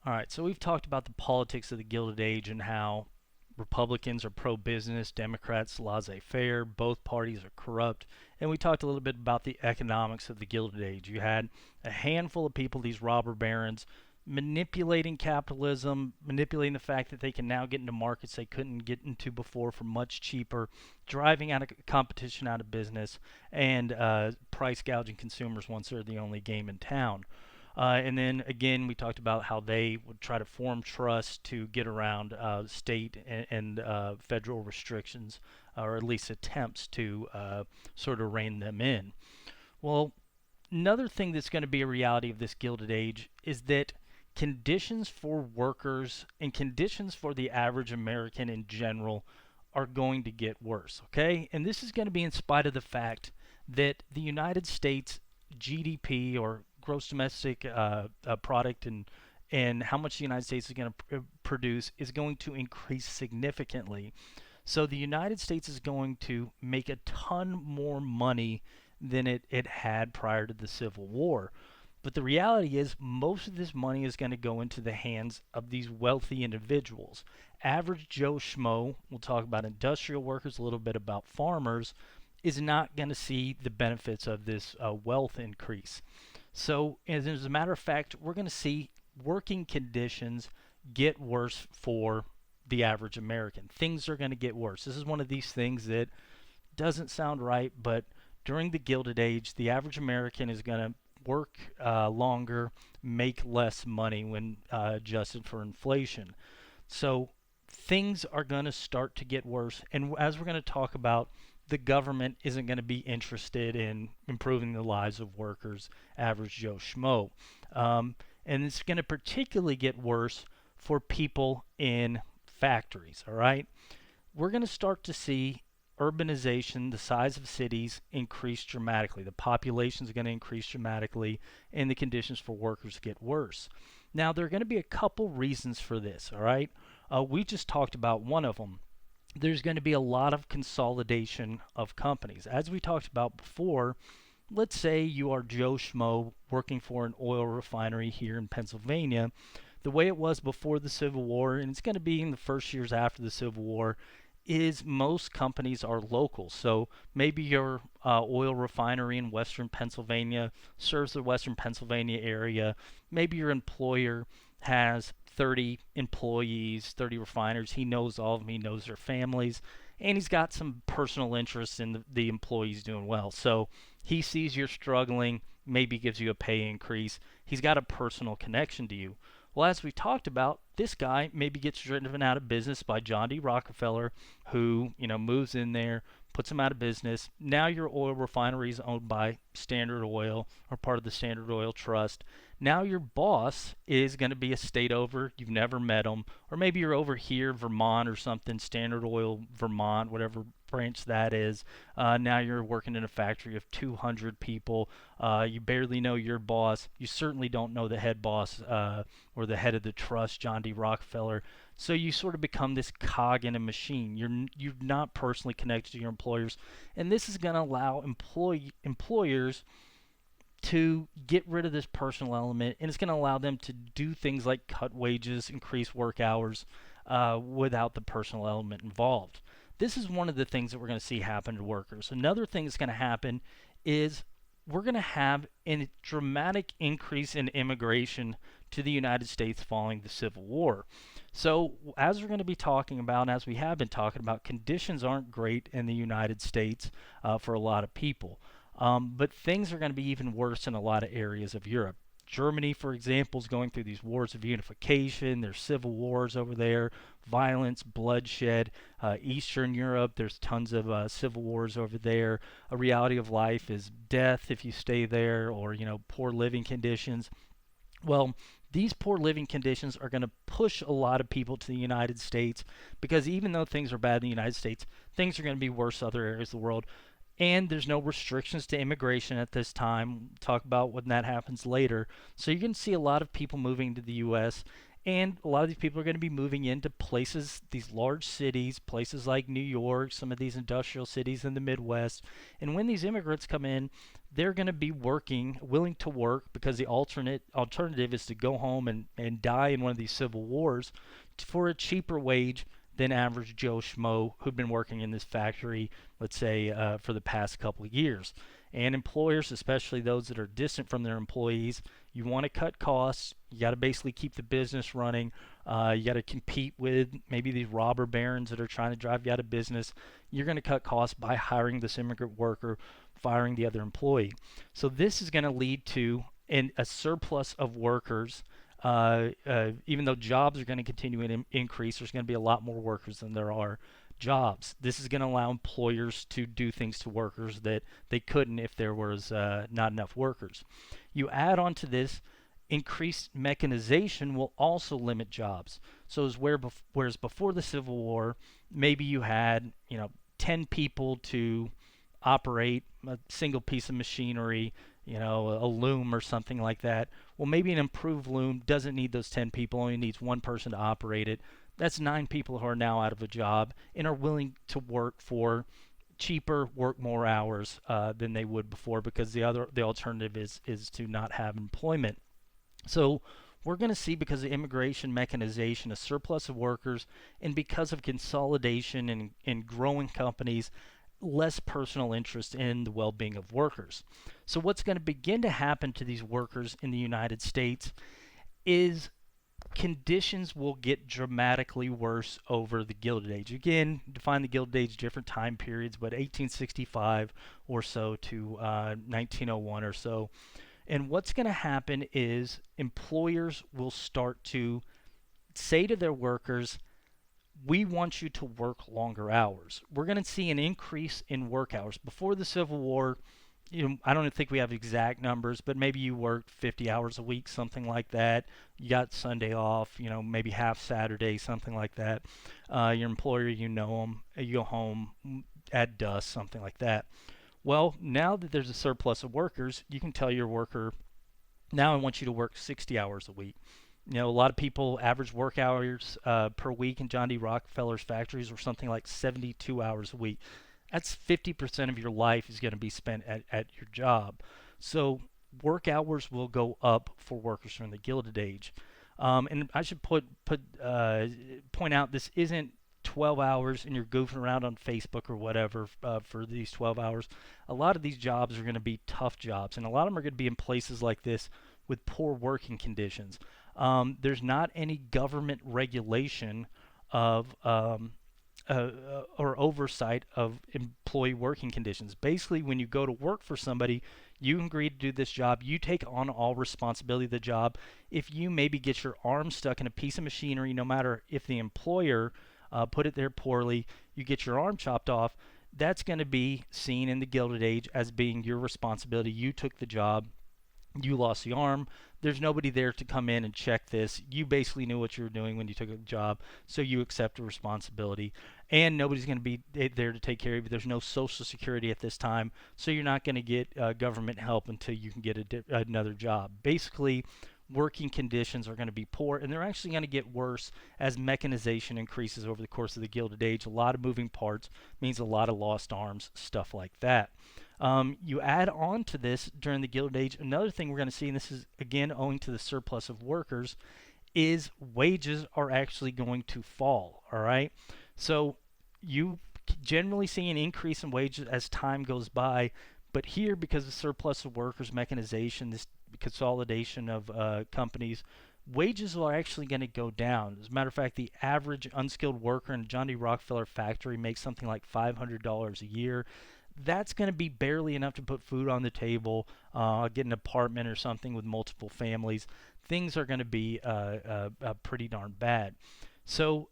All right, so we've talked about the politics of the Gilded Age and how Republicans are pro-business, Democrats laissez-faire, both parties are corrupt, and we talked a little bit about the economics of the Gilded Age. You had a handful of people, these robber barons, manipulating capitalism, manipulating the fact that they can now get into markets they couldn't get into before for much cheaper, driving out of competition out of business, and price gouging consumers once they're the only game in town. And then again, we talked about how they would try to form trusts to get around state and federal restrictions, or at least attempts to sort of rein them in. Well, another thing that's going to be a reality of this Gilded Age is that conditions for workers and conditions for the average American in general are going to get worse, okay? And this is going to be in spite of the fact that the United States GDP, or gross domestic product, and how much the United States is going to produce is going to increase significantly. So the United States is going to make a ton more money than it had prior to the Civil War. But the reality is, most of this money is going to go into the hands of these wealthy individuals. Average Joe Schmo, we'll talk about industrial workers, a little bit about farmers, is not going to see the benefits of this wealth increase. So, as a matter of fact, we're going to see working conditions get worse for the average American. Things are going to get worse. This is one of these things that doesn't sound right, but during the Gilded Age, the average American is going to work longer, make less money when adjusted for inflation. So things are going to start to get worse. And as we're going to talk about, the government isn't going to be interested in improving the lives of workers, average Joe Schmo. And it's going to particularly get worse for people in factories, all right? We're going to start to see urbanization, the size of cities, increase dramatically. The population is going to increase dramatically, and the conditions for workers get worse. Now, there are going to be a couple reasons for this, all right? We just talked about one of them. There's going to be a lot of consolidation of companies. As we talked about before, let's say you are Joe Schmo working for an oil refinery here in Pennsylvania. The way it was before the Civil War, and it's going to be in the first years after the Civil War, is most companies are local. So maybe your oil refinery in western Pennsylvania serves the western Pennsylvania area. Maybe your employer has 30 employees, 30 refiners. He knows all of them, he knows their families, and he's got some personal interest in the employees doing well. So he sees you're struggling, maybe gives you a pay increase. He's got a personal connection to you. Well, as we talked about, this guy maybe gets driven out of business by John D. Rockefeller, who moves in there, puts him out of business. Now your oil refinery is owned by Standard Oil, or part of the Standard Oil Trust. Now your boss is going to be a state over. You've never met him, or maybe you're over here, Vermont or something, Standard Oil Vermont, whatever branch that is. Now you're working in a factory of 200 people. You barely know your boss. You certainly don't know the head boss or the head of the trust, John D. Rockefeller. So you sort of become this cog in a machine. You're not personally connected to your employers, and this is going to allow employers to get rid of this personal element, and it's going to allow them to do things like cut wages, increase work hours, without the personal element involved. This is one of the things that we're going to see happen to workers. Another thing that's going to happen is we're going to have a dramatic increase in immigration to the United States following the Civil War. So, as we're going to be talking about, and as we have been talking about, conditions aren't great in the United States for a lot of people. But things are going to be even worse in a lot of areas of Europe. Germany, for example, is going through these wars of unification. There's civil wars over there, violence, bloodshed. Eastern Europe, there's tons of civil wars over there. A reality of life is death if you stay there, or poor living conditions. Well, these poor living conditions are going to push a lot of people to the United States, because even though things are bad in the United States, things are going to be worse in other areas of the world. And there's no restrictions to immigration at this time. We'll talk about when that happens later. So you're going to see a lot of people moving to the U.S., and a lot of these people are going to be moving into places, these large cities, places like New York, some of these industrial cities in the Midwest. And when these immigrants come in, they're going to be willing to work, because the alternative is to go home and die in one of these civil wars for a cheaper wage than average Joe Schmo who'd been working in this factory, let's say, for the past couple of years. And employers, especially those that are distant from their employees, you want to cut costs. You got to basically keep the business running. You got to compete with maybe these robber barons that are trying to drive you out of business. You're going to cut costs by hiring this immigrant worker, firing the other employee. So this is going to lead to a surplus of workers. Even though jobs are going to continue to increase, there's going to be a lot more workers than there are jobs. This is going to allow employers to do things to workers that they couldn't if there was not enough workers. You add on to this, increased mechanization will also limit jobs. So whereas before the Civil War, maybe you had 10 people to operate a single piece of machinery, a loom or something like that. Well, maybe an improved loom doesn't need those 10 people, only needs one person to operate it. That's 9 people who are now out of a job and are willing to work for cheaper, work more hours than they would before, because the alternative is to not have employment. So we're going to see, because of immigration, mechanization, a surplus of workers, and because of consolidation and growing companies, less personal interest in the well-being of workers. So what's going to begin to happen to these workers in the United States is conditions will get dramatically worse over the Gilded Age. Again, define the Gilded Age, different time periods, but 1865 or so to 1901 or so. And what's going to happen is employers will start to say to their workers, we want you to work longer hours. We're going to see an increase in work hours. Before the Civil War, I don't think we have exact numbers, but maybe you worked 50 hours a week, something like that. You got Sunday off, maybe half Saturday, something like that. Your employer, them, you go home at dusk, something like that. Well, now that there's a surplus of workers, you can tell your worker, now I want you to work 60 hours a week. A lot of people, average work hours per week in John D. Rockefeller's factories were something like 72 hours a week. That's 50% of your life is going to be spent at your job. So work hours will go up for workers from the Gilded Age. And I should point out, this isn't 12 hours and you're goofing around on Facebook or whatever for these 12 hours. A lot of these jobs are going to be tough jobs, and a lot of them are going to be in places like this with poor working conditions. There's not any government regulation of or oversight of employee working conditions. Basically, when you go to work for somebody, you agree to do this job. You take on all responsibility of the job. If you maybe get your arm stuck in a piece of machinery, no matter if the employer put it there poorly, you get your arm chopped off, that's going to be seen in the Gilded Age as being your responsibility. You took the job. You lost the arm. There's nobody there to come in and check this. You basically knew what you were doing when you took a job, so you accept the responsibility. And nobody's going to be there to take care of you. There's no Social Security at this time, so you're not going to get government help until you can get another job. Basically, working conditions are going to be poor, and they're actually going to get worse as mechanization increases over the course of the Gilded Age. A lot of moving parts means a lot of lost arms, stuff like that. You add on to this during the Gilded Age, another thing we're going to see, and this is again owing to the surplus of workers, is wages are actually going to fall. All right, so you generally see an increase in wages as time goes by, but here, because of surplus of workers, mechanization, this consolidation of companies, wages are actually going to go down. As a matter of fact, the average unskilled worker in a John D. Rockefeller factory makes something like $500 a year. That's going to be barely enough to put food on the table, get an apartment or something with multiple families. Things are going to be pretty darn bad. So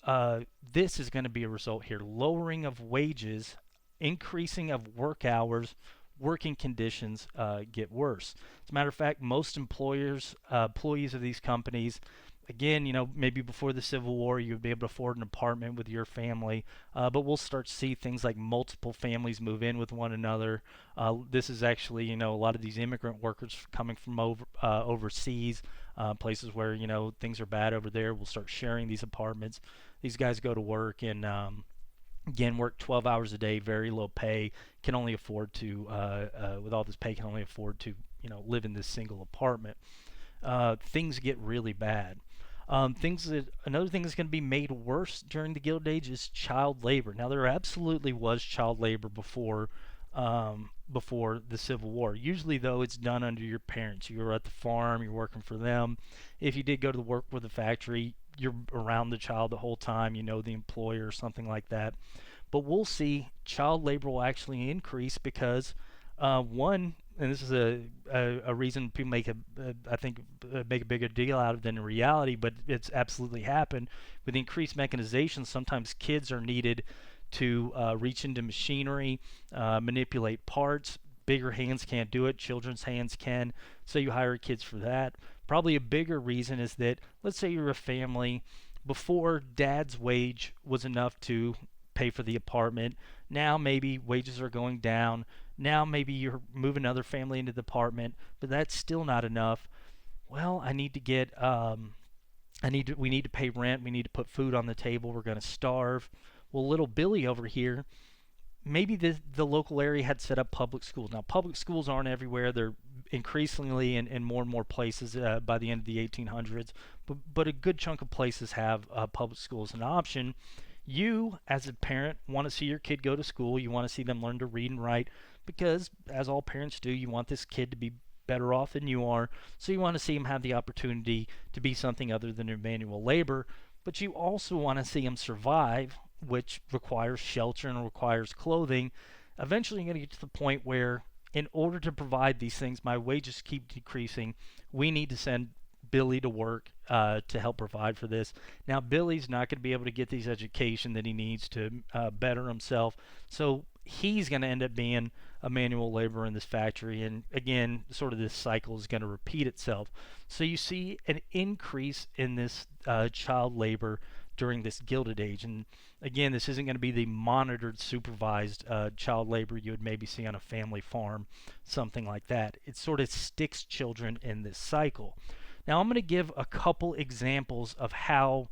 this is going to be a result here. Lowering of wages, increasing of work hours, working conditions get worse. As a matter of fact, most employees of these companies, again, maybe before the Civil War, you would be able to afford an apartment with your family, but we'll start to see things like multiple families move in with one another. This is actually, a lot of these immigrant workers coming from overseas, places where, things are bad over there, will start sharing these apartments. These guys go to work in Again, work 12 hours a day, very low pay, can only afford to, with all this pay, can only afford to, live in this single apartment. Things get really bad. Another thing that's going to be made worse during the Gilded Age is child labor. Now, there absolutely was child labor before the Civil War. Usually, though, it's done under your parents. You're at the farm, you're working for them. If you did go to work with a factory, you're around the child the whole time. You know the employer or something like that. But we'll see child labor will actually increase because one, and this is a reason people I think make a bigger deal out of it than in reality, but it's absolutely happened. With increased mechanization, sometimes kids are needed to reach into machinery, manipulate parts. Bigger hands can't do it, children's hands can, so you hire kids for that. Probably a bigger reason is that, let's say you're a family, before dad's wage was enough to pay for the apartment. Now maybe wages are going down. Now maybe you're moving another family into the apartment, but that's still not enough. Well, I need to get we need to pay rent, we need to put food on the table, we're going to starve. Well, little Billy over here, maybe the local area had set up public schools. Now, public schools aren't everywhere. They're increasingly in more and more places by the end of the 1800s, but a good chunk of places have public schools as an option. You, as a parent, want to see your kid go to school. You want to see them learn to read and write because, as all parents do, you want this kid to be better off than you are. So you want to see him have the opportunity to be something other than a manual labor. But you also want to see him survive, which requires shelter and requires clothing. Eventually, you're going to get to the point where, in order to provide these things, my wages keep decreasing. We need to send Billy to work to help provide for this. Now, Billy's not going to be able to get the education that he needs to better himself, so he's going to end up being a manual laborer in this factory. And again, sort of this cycle is going to repeat itself. So you see an increase in this child labor during this Gilded Age. And again, this isn't going to be the monitored, supervised child labor you would maybe see on a family farm, something like that. It sort of sticks children in this cycle. Now, I'm going to give a couple examples of how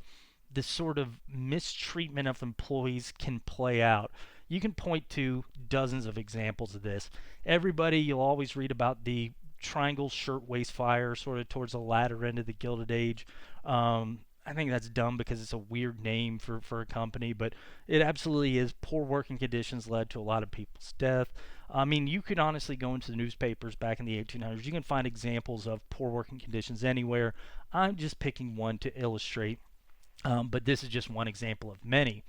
this sort of mistreatment of employees can play out. You can point to dozens of examples of this. You'll always read about the triangle shirtwaist fire sort of towards the latter end of the Gilded Age. I think that's dumb because it's a weird name for a company, but it absolutely is. Poor working conditions led to a lot of people's death. I mean, you could honestly go into the newspapers back in the 1800s. You can find examples of poor working conditions anywhere. I'm just picking one to illustrate, but this is just one example of many.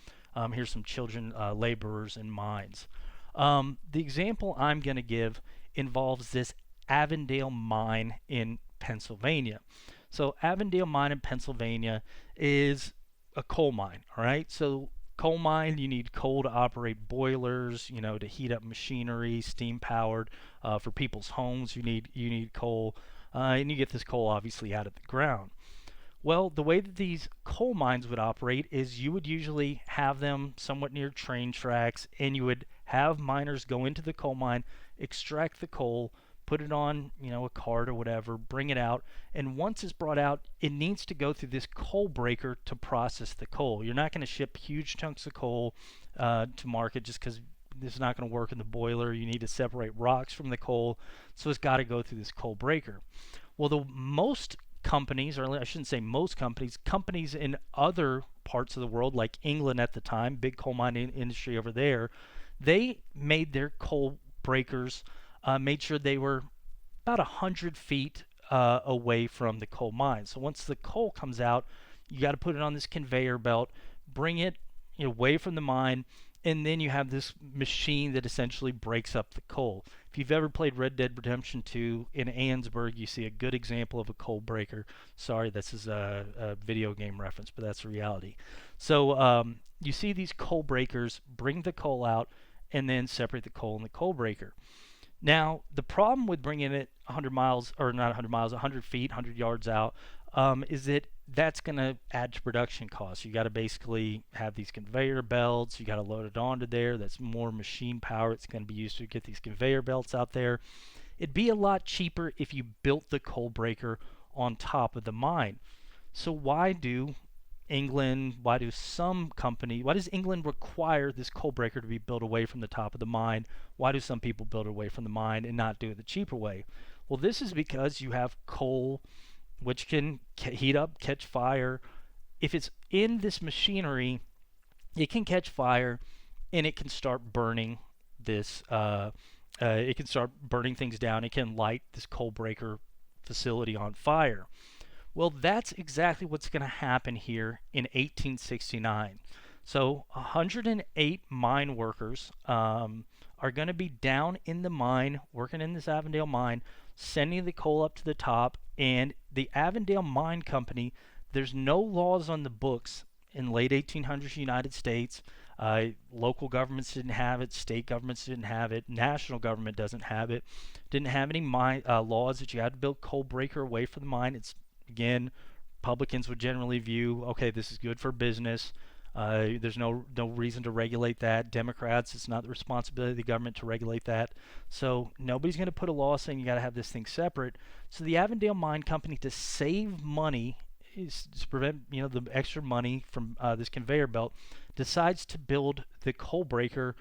Here's some children laborers in mines. The example I'm going to give involves this Avondale mine in Pennsylvania. So Avondale mine in Pennsylvania is a coal mine, all right? So coal mine, you need coal to operate boilers, to heat up machinery, steam powered. For people's homes, you need coal, and you get this coal obviously out of the ground. Well, the way that these coal mines would operate is you would usually have them somewhat near train tracks, and you would have miners go into the coal mine, extract the coal, put it on, a cart or whatever, bring it out, and once it's brought out, it needs to go through this coal breaker to process the coal. You're not going to ship huge chunks of coal to market just because this is not going to work in the boiler. You need to separate rocks from the coal, so it's got to go through this coal breaker. Well, the most companies, or I shouldn't say most companies, companies in other parts of the world, like England at the time, big coal mining industry over there, they made their coal breakers, made sure they were about 100 feet away from the coal mine. So once the coal comes out, you got to put it on this conveyor belt, bring it away from the mine, and then you have this machine that essentially breaks up the coal. If you've ever played Red Dead Redemption 2 in Annesburg, you see a good example of a coal breaker. Sorry, this is a video game reference, but that's the reality. So you see these coal breakers bring the coal out and then separate the coal in the coal breaker. Now, the problem with bringing it 100 miles, or not 100 miles, 100 feet, 100 yards out, is that that's going to add to production costs. You got to basically have these conveyor belts. You got to load it onto there. That's more machine power. It's going to be used to get these conveyor belts out there. It'd be a lot cheaper if you built the coal breaker on top of the mine. So why do England, why does England require this coal breaker to be built away from the top of the mine? Why do some people build it away from the mine and not do it the cheaper way? Well, this is because you have coal which can heat up, catch fire. If it's in this machinery, it can catch fire and it can start burning this. It can start burning things down. It can light this coal breaker facility on fire. Well, that's exactly what's going to happen here in 1869. So 108 mine workers are going to be down in the mine, working in this Avondale mine, sending the coal up to the top. And the Avondale Mine Company, there's no laws on the books in late 1800s United States. Local governments didn't have it, state governments didn't have it, national government doesn't have it, didn't have any laws that you had to build coal breaker away from the mine. It's, again, Republicans would generally view, okay, this is good for business. There's no reason to regulate that. Democrats, it's not the responsibility of the government to regulate that. So nobody's going to put a law saying you got to have this thing separate. So the Avondale Mine Company, to save money, is to prevent the extra money from this conveyor belt, decides to build the coal breaker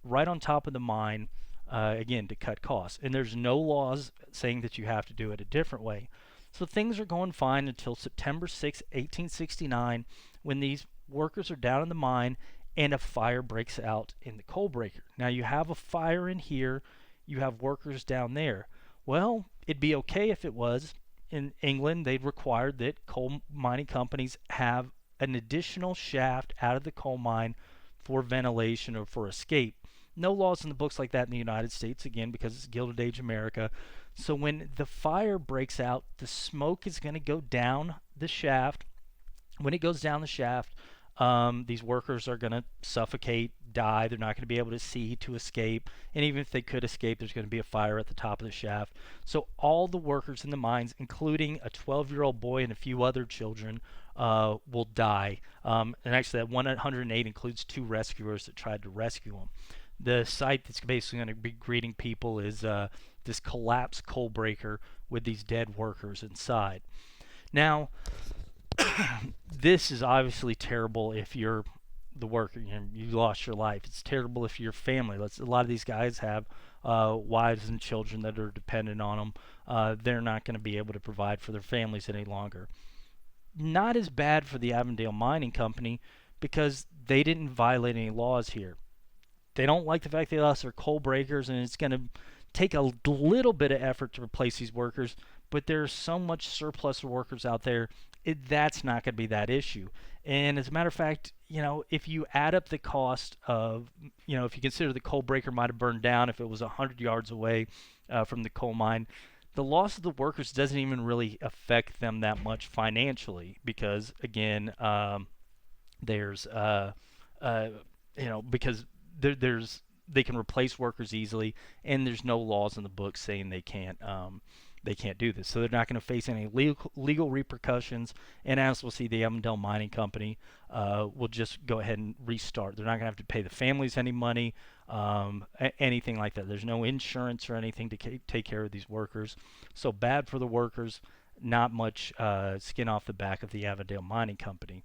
right on top of the mine, again, to cut costs. And there's no laws saying that you have to do it a different way. So things are going fine until September 6, 1869, when these workers are down in the mine and a fire breaks out in the coal breaker. Now you have a fire in here, you have workers down there. Well, it'd be okay if it was. In England, they'd required that coal mining companies have an additional shaft out of the coal mine for ventilation or for escape. No laws in the books like that in the United States, again, because it's Gilded Age America. So when the fire breaks out, the smoke is going to go down the shaft. When it goes down the shaft, these workers are going to suffocate, die. They're not going to be able to see to escape. And even if they could escape, there's going to be a fire at the top of the shaft. So all the workers in the mines, including a 12-year-old boy and a few other children, will die. And actually, that 108 includes 2 rescuers that tried to rescue them. The sight that's basically going to be greeting people is this collapsed coal breaker with these dead workers inside. Now, this is obviously terrible if you're the worker. You lost your life. It's terrible if you're family. A lot of these guys have wives and children that are dependent on them. They're not going to be able to provide for their families any longer. Not as bad for the Avondale Mining Company because they didn't violate any laws here. They don't like the fact they lost their coal breakers, and it's going to take a little bit of effort to replace these workers, but there's so much surplus of workers out there, that's not going to be that issue. And as a matter of fact, if you add up the cost of, if you consider the coal breaker might have burned down if it was 100 yards away from the coal mine, the loss of the workers doesn't even really affect them that much financially because, again, there's, because they can replace workers easily, and there's no laws in the book saying they can't do this. So they're not going to face any legal repercussions. And as we'll see, the Avondale Mining Company will just go ahead and restart. They're not going to have to pay the families any money, anything like that. There's no insurance or anything to take care of these workers. So bad for the workers, not much skin off the back of the Avondale Mining Company.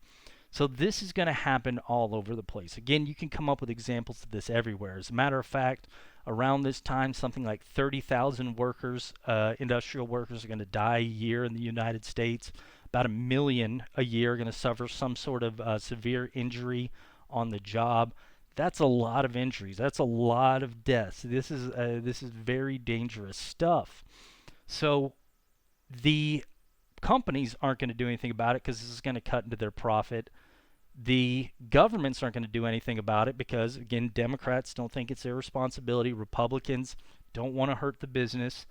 So this is going to happen all over the place. Again, you can come up with examples of this everywhere. As a matter of fact, around this time, something like 30,000 workers, industrial workers, are going to die a year in the United States. About 1 million a year are going to suffer some sort of severe injury on the job. That's a lot of injuries. That's a lot of deaths. This is very dangerous stuff. So the companies aren't going to do anything about it because this is going to cut into their profit. The governments aren't going to do anything about it because, again, Democrats don't think it's their responsibility. Republicans don't want to hurt the business.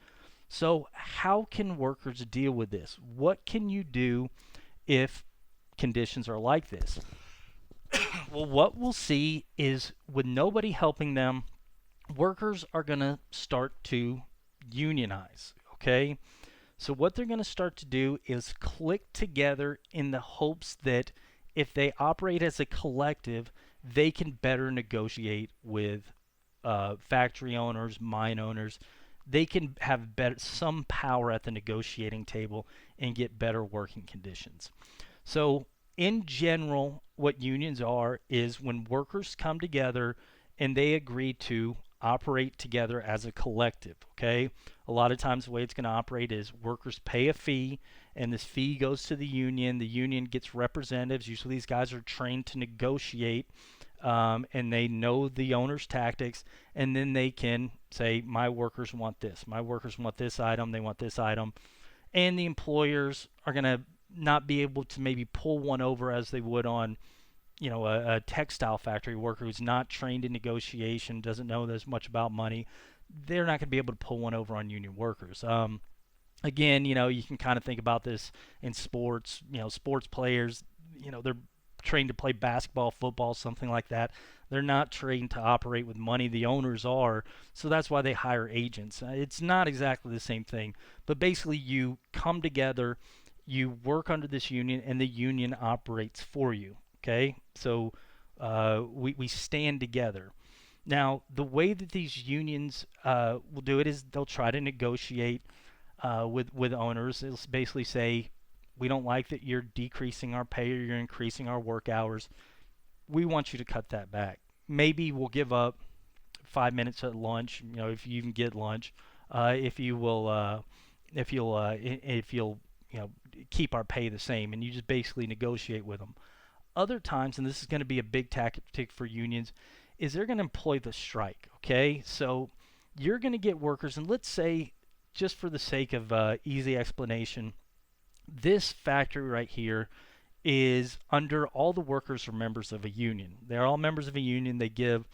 So how can workers deal with this? What can you do if conditions are like this? Well, what we'll see is with nobody helping them, workers are going to start to unionize, okay? So what they're going to start to do is click together in the hopes that if they operate as a collective, they can better negotiate with factory owners, mine owners. They can have some power at the negotiating table and get better working conditions. So In general, what unions are is when workers come together and they agree to operate together as a collective. Okay, a lot of times the way it's going to operate is workers pay a fee, and this fee goes to the union. The union gets representatives. Usually, these guys are trained to negotiate, and they know the owner's tactics, and then they can say, "My workers want this. My workers want this item. They want this item." And the employers are going to not be able to maybe pull one over as they would on a textile factory worker who's not trained in negotiation, doesn't know as much about money. They're not going to be able to pull one over on union workers. Again, you can kind of think about this in sports. Sports players, they're trained to play basketball, football, something like that. They're not trained to operate with money. The owners are, so that's why they hire agents. It's not exactly the same thing, but basically you come together, you work under this union, and the union operates for you. Okay, so we stand together. Now, the way that these unions will do it is they'll try to negotiate with owners. They'll basically say, we don't like that you're decreasing our pay or you're increasing our work hours. We want you to cut that back. Maybe we'll give up 5 minutes at lunch, if you even get lunch, if you will, if you'll, keep our pay the same, and you just basically negotiate with them. Other times, and this is going to be a big tactic for unions, is they're going to employ the strike. Okay, so you're going to get workers, and let's say, just for the sake of easy explanation, this factory right here is under all the workers are members of a union. They're all members of a union. They give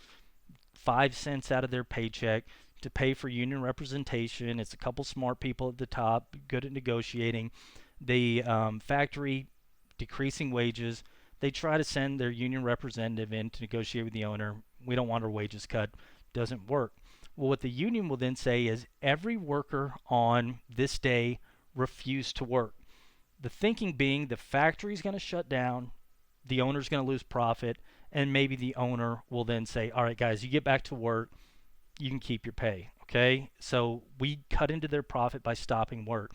5 cents out of their paycheck to pay for union representation. It's a couple smart people at the top, good at negotiating. The factory decreasing wages. They try to send their union representative in to negotiate with the owner. We don't want our wages cut. Doesn't work. Well, what the union will then say is every worker on this day refused to work. The thinking being the factory's going to shut down, the owner's going to lose profit, and maybe the owner will then say, all right, guys, you get back to work, you can keep your pay. Okay? So we cut into their profit by stopping work.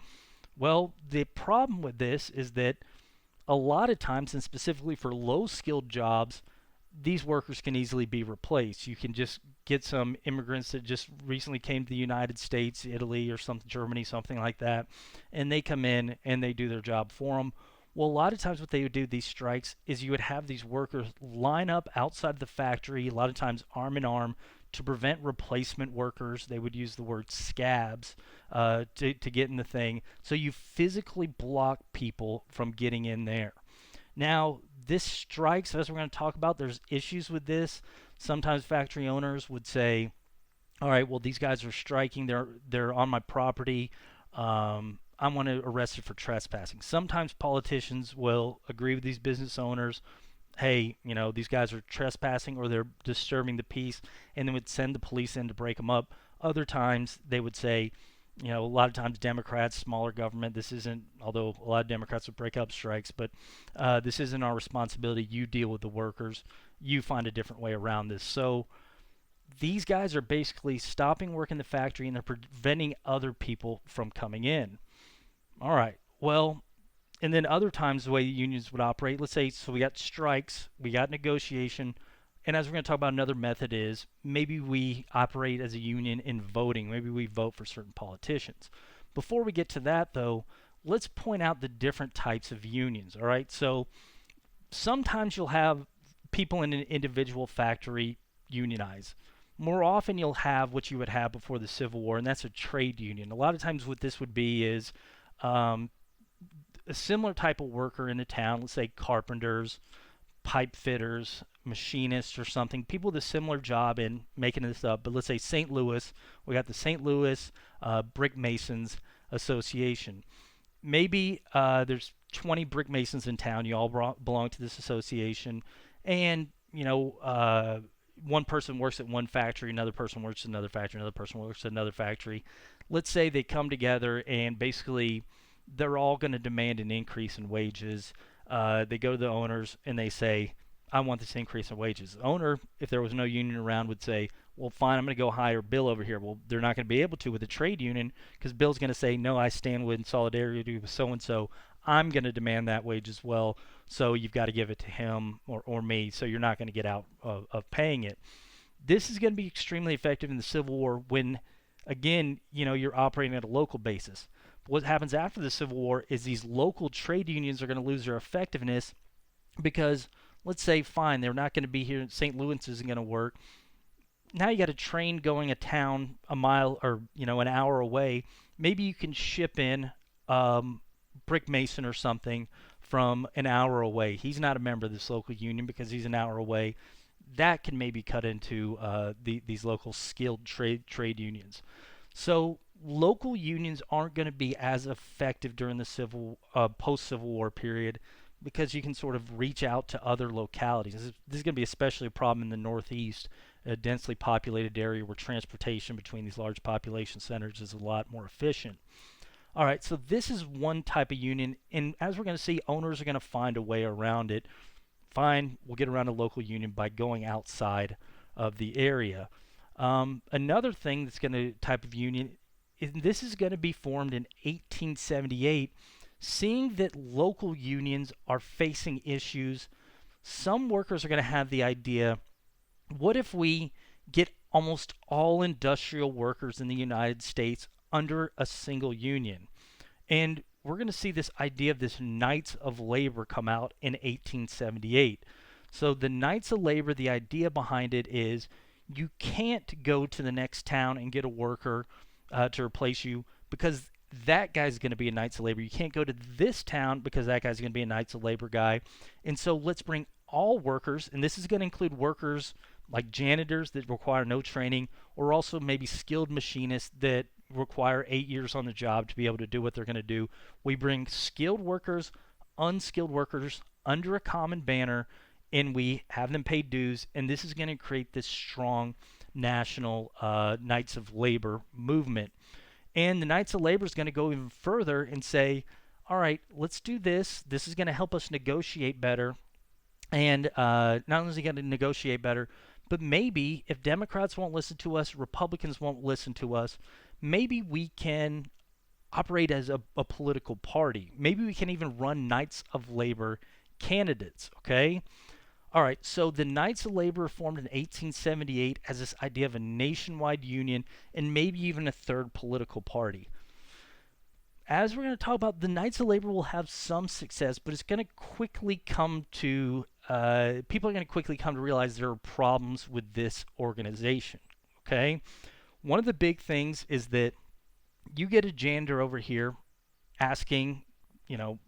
Well, the problem with this is that a lot of times, and specifically for low skilled jobs, these workers can easily be replaced. You can just get some immigrants that just recently came to the United States, Italy, or something, Germany, something like that, and they come in and they do their job for them. Well, a lot of times what they would do, these strikes, is you would have these workers line up outside the factory, a lot of times arm in arm, to prevent replacement workers. They would use the word scabs to get in the thing. So you physically block people from getting in there. Now, this strikes, as we're going to talk about, there's issues with this. Sometimes factory owners would say, all right, well, these guys are striking. They're on my property. I want to arrest it for trespassing. Sometimes politicians will agree with these business owners. Hey, these guys are trespassing or they're disturbing the peace, and then would send the police in to break them up. Other times they would say, a lot of times Democrats, smaller government, this isn't, although a lot of Democrats would break up strikes, but this isn't our responsibility. You deal with the workers. You find a different way around this. So these guys are basically stopping work in the factory and they're preventing other people from coming in. All right, well, and then other times the way unions would operate, let's say, so we got strikes, we got negotiation, and as we're going to talk about, another method is maybe we operate as a union in voting. Maybe we vote for certain politicians. Before we get to that, though, let's point out the different types of unions. All right, so sometimes you'll have people in an individual factory unionize. More often, you'll have what you would have before the Civil War, and that's a trade union. A lot of times, what this would be is a similar type of worker in the town, let's say carpenters, pipe fitters, machinists or something, people with a similar job in making this up, but let's say St. Louis, we got the St. Louis Brick Masons Association. Maybe there's 20 brick masons in town, you all belong to this association, and one person works at one factory, another person works at another factory, another person works at another factory. Let's say they come together and basically they're all going to demand an increase in wages. They go to the owners and they say, I want this increase in wages. The owner, if there was no union around, would say, well, fine, I'm going to go hire Bill over here. Well, they're not going to be able to with a trade union because Bill's going to say, no, I stand with solidarity with so-and-so. I'm going to demand that wage as well, so you've got to give it to him or me, so you're not going to get out of paying it. This is going to be extremely effective in the Civil War when, again, you're operating at a local basis. What happens after the Civil War is these local trade unions are going to lose their effectiveness because, let's say, fine, they're not going to be here. St. Louis isn't going to work. Now you got a train going a town a mile or an hour away. Maybe you can ship in Brick Mason or something from an hour away. He's not a member of this local union because he's an hour away. That can maybe cut into these local skilled trade unions. So local unions aren't going to be as effective during the post-Civil War period because you can sort of reach out to other localities. This is going to be especially a problem in the Northeast, a densely populated area where transportation between these large population centers is a lot more efficient. All right, so this is one type of union, and as we're going to see, owners are going to find a way around it. Fine, we'll get around a local union by going outside of the area. Another thing that's going to type of union, this is going to be formed in 1878. Seeing that local unions are facing issues, some workers are going to have the idea, what if we get almost all industrial workers in the United States under a single union? And we're going to see this idea of this Knights of Labor come out in 1878. So the Knights of Labor, the idea behind it is you can't go to the next town and get a worker to replace you because that guy's going to be a Knights of Labor. You can't go to this town because that guy's going to be a Knights of Labor guy. And so let's bring all workers, and this is going to include workers like janitors that require no training, or also maybe skilled machinists that require 8 years on the job to be able to do what they're going to do. We bring skilled workers, unskilled workers under a common banner, and we have them pay dues, and this is going to create this strong national Knights of Labor movement. And the Knights of Labor is going to go even further and say, all right, let's do this. This is going to help us negotiate better. And not only is it going to negotiate better, but maybe if Democrats won't listen to us, Republicans won't listen to us, maybe we can operate as a political party. Maybe we can even run Knights of Labor candidates, okay? All right, so the Knights of Labor formed in 1878 as this idea of a nationwide union and maybe even a third political party. As we're going to talk about, the Knights of Labor will have some success, but it's going to quickly come to, people are going to quickly come to realize there are problems with this organization, okay? One of the big things is that you get a janitor over here asking, no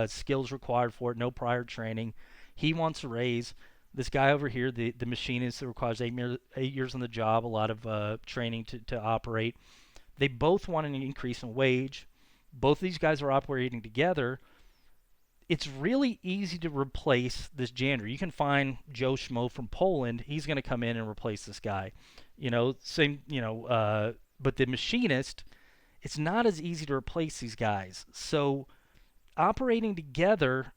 skills required for it, no prior training. He wants a raise. This guy over here, the machinist that requires 8 years on the job, a lot of training to operate. They both want an increase in wage. Both of these guys are operating together. It's really easy to replace this janitor. You can find Joe Schmo from Poland. He's going to come in and replace this guy. But the machinist, it's not as easy to replace these guys. So operating together,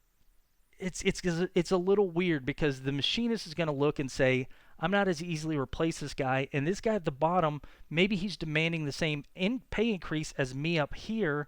it's a little weird because the machinist is going to look and say, I'm not as easily replace this guy, and this guy at the bottom, maybe he's demanding the same pay increase as me up here.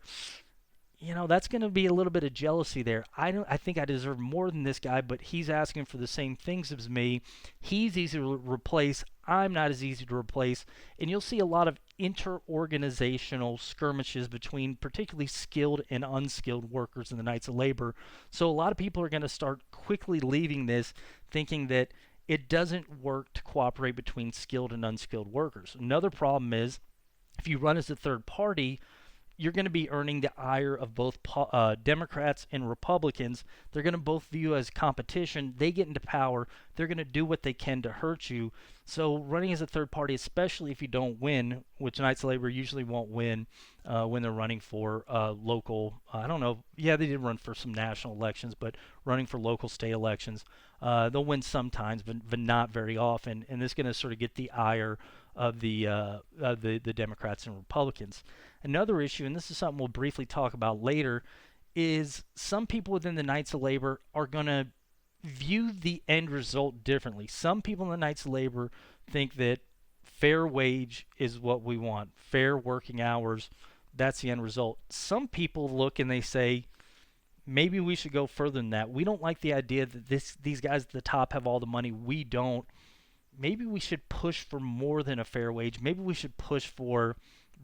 That's going to be a little bit of jealousy there. I think I deserve more than this guy, but he's asking for the same things as me. He's easy to replace. I'm not as easy to replace. And you'll see a lot of inter-organizational skirmishes between particularly skilled and unskilled workers in the Knights of Labor. So a lot of people are going to start quickly leaving this thinking that it doesn't work to cooperate between skilled and unskilled workers. Another problem is if you run as a third party, you're going to be earning the ire of both Democrats and Republicans. They're going to both view you as competition. They get into power. They're going to do what they can to hurt you. So running as a third party, especially if you don't win, which Knights of Labor usually won't win when they're running for local, I don't know, yeah, they did run for some national elections, but running for local state elections, they'll win sometimes, but not very often. And this is going to sort of get the ire of the Democrats and Republicans. Another issue, and this is something we'll briefly talk about later, is some people within the Knights of Labor are going to view the end result differently. Some people in the Knights of Labor think that fair wage is what we want, fair working hours. That's the end result. Some people look and they say, maybe we should go further than that. We don't like the idea that these guys at the top have all the money. We don't. Maybe we should push for more than a fair wage. Maybe we should push for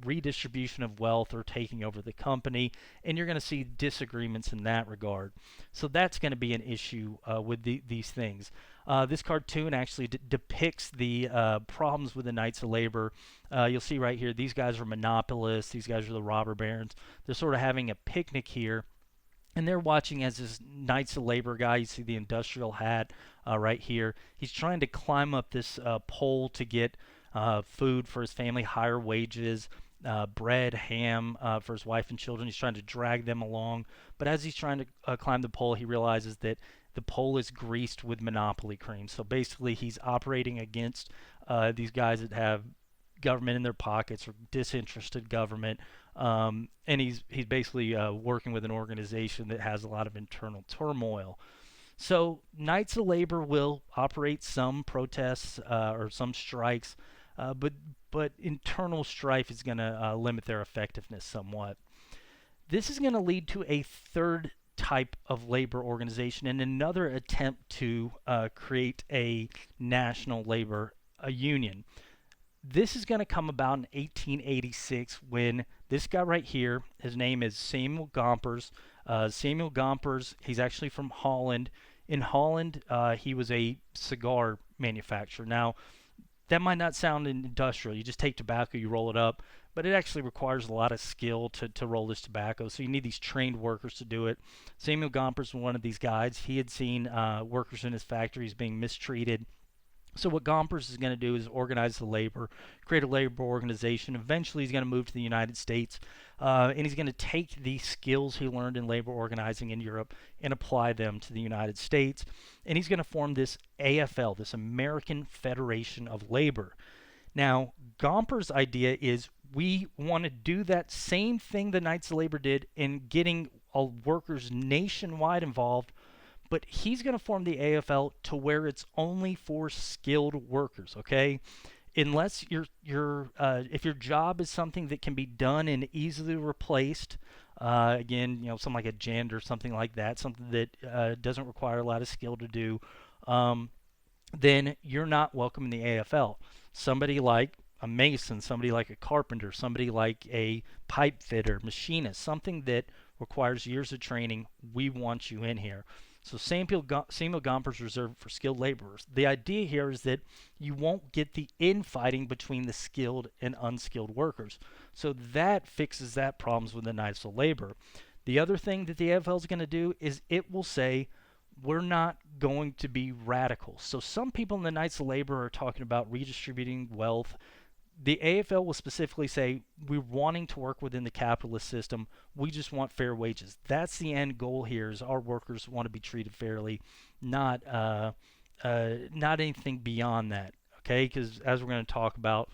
redistribution of wealth or taking over the company, and you're going to see disagreements in that regard. So that's going to be an issue with these things. This cartoon actually depicts the problems with the Knights of Labor. You'll see right here, these guys are monopolists, these guys are the robber barons. They're sort of having a picnic here. And they're watching as this Knights of Labor guy, you see the industrial hat right here. He's trying to climb up this pole to get food for his family, higher wages, bread, ham for his wife and children. He's trying to drag them along. But as he's trying to climb the pole, he realizes that the pole is greased with Monopoly cream. So basically, he's operating against these guys that have government in their pockets or disinterested government. And he's basically working with an organization that has a lot of internal turmoil. So Knights of Labor will operate some protests or some strikes, but internal strife is going to limit their effectiveness somewhat. This is going to lead to a third type of labor organization and another attempt to create a national labor union. This is going to come about in 1886 when this guy right here, his name is Samuel Gompers. Samuel Gompers, he's actually from Holland. In Holland, he was a cigar manufacturer. Now, that might not sound industrial. You just take tobacco, you roll it up, but it actually requires a lot of skill to roll this tobacco. So you need these trained workers to do it. Samuel Gompers was one of these guys. He had seen workers in his factories being mistreated. So what Gompers is going to do is organize the labor, create a labor organization. Eventually, he's going to move to the United States, and he's going to take the skills he learned in labor organizing in Europe and apply them to the United States. And he's going to form this AFL, this American Federation of Labor. Now, Gompers' idea is we want to do that same thing the Knights of Labor did in getting workers nationwide involved, but he's going to form the AFL to where it's only for skilled workers, okay? Unless if your job is something that can be done and easily replaced, again, something like a janitor, something like that, something that doesn't require a lot of skill to do, then you're not welcome in the AFL. Somebody like a mason, somebody like a carpenter, somebody like a pipe fitter, machinist, something that requires years of training, we want you in here. So Samuel Gompers reserved for skilled laborers. The idea here is that you won't get the infighting between the skilled and unskilled workers. So that fixes that problems with the Knights of Labor. The other thing that the AFL is going to do is it will say, we're not going to be radical. So some people in the Knights of Labor are talking about redistributing wealth. The AFL will specifically say, we're wanting to work within the capitalist system. We just want fair wages. That's the end goal here, is our workers want to be treated fairly, not anything beyond that, okay? Because as we're going to talk about,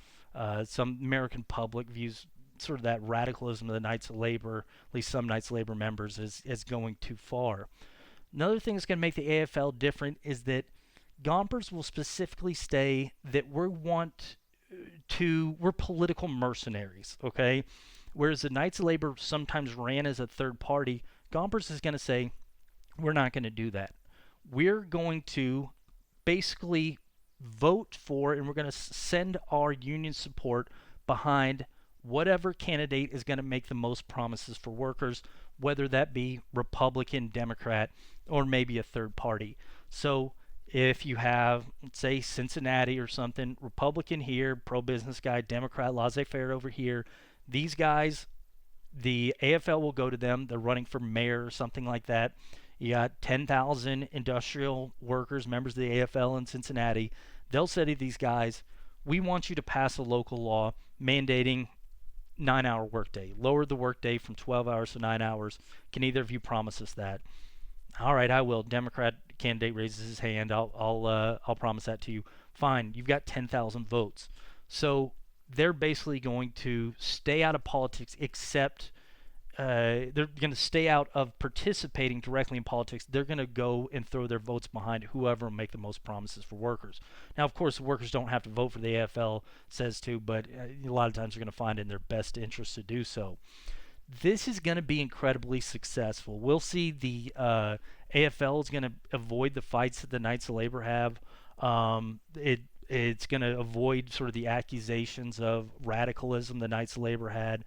some American public views sort of that radicalism of the Knights of Labor, at least some Knights of Labor members, as going too far. Another thing that's going to make the AFL different is that Gompers will specifically say that we're political mercenaries, okay? Whereas the Knights of Labor sometimes ran as a third party, Gompers is going to say, we're not going to do that. We're going to basically vote for, and we're going to send our union support behind whatever candidate is going to make the most promises for workers, whether that be Republican, Democrat, or maybe a third party. So if you have, let's say, Cincinnati or something, Republican here, pro-business guy, Democrat, laissez-faire over here, these guys, the AFL will go to them. They're running for mayor or something like that. You got 10,000 industrial workers, members of the AFL in Cincinnati. They'll say to these guys, we want you to pass a local law mandating 9-hour workday. Lower the workday from 12 hours to 9 hours. Can either of you promise us that? All right, I will. Democrat candidate raises his hand. I'll promise that to you. Fine. You've got 10,000 votes. So they're basically going to stay out of politics, except they're going to stay out of participating directly in politics. They're going to go and throw their votes behind whoever will make the most promises for workers. Now, of course, the workers don't have to vote for the AFL says to, but a lot of times they're going to find it in their best interest to do so. This is going to be incredibly successful. We'll see the AFL is going to avoid the fights that the Knights of Labor have. It's going to avoid sort of the accusations of radicalism the Knights of Labor had.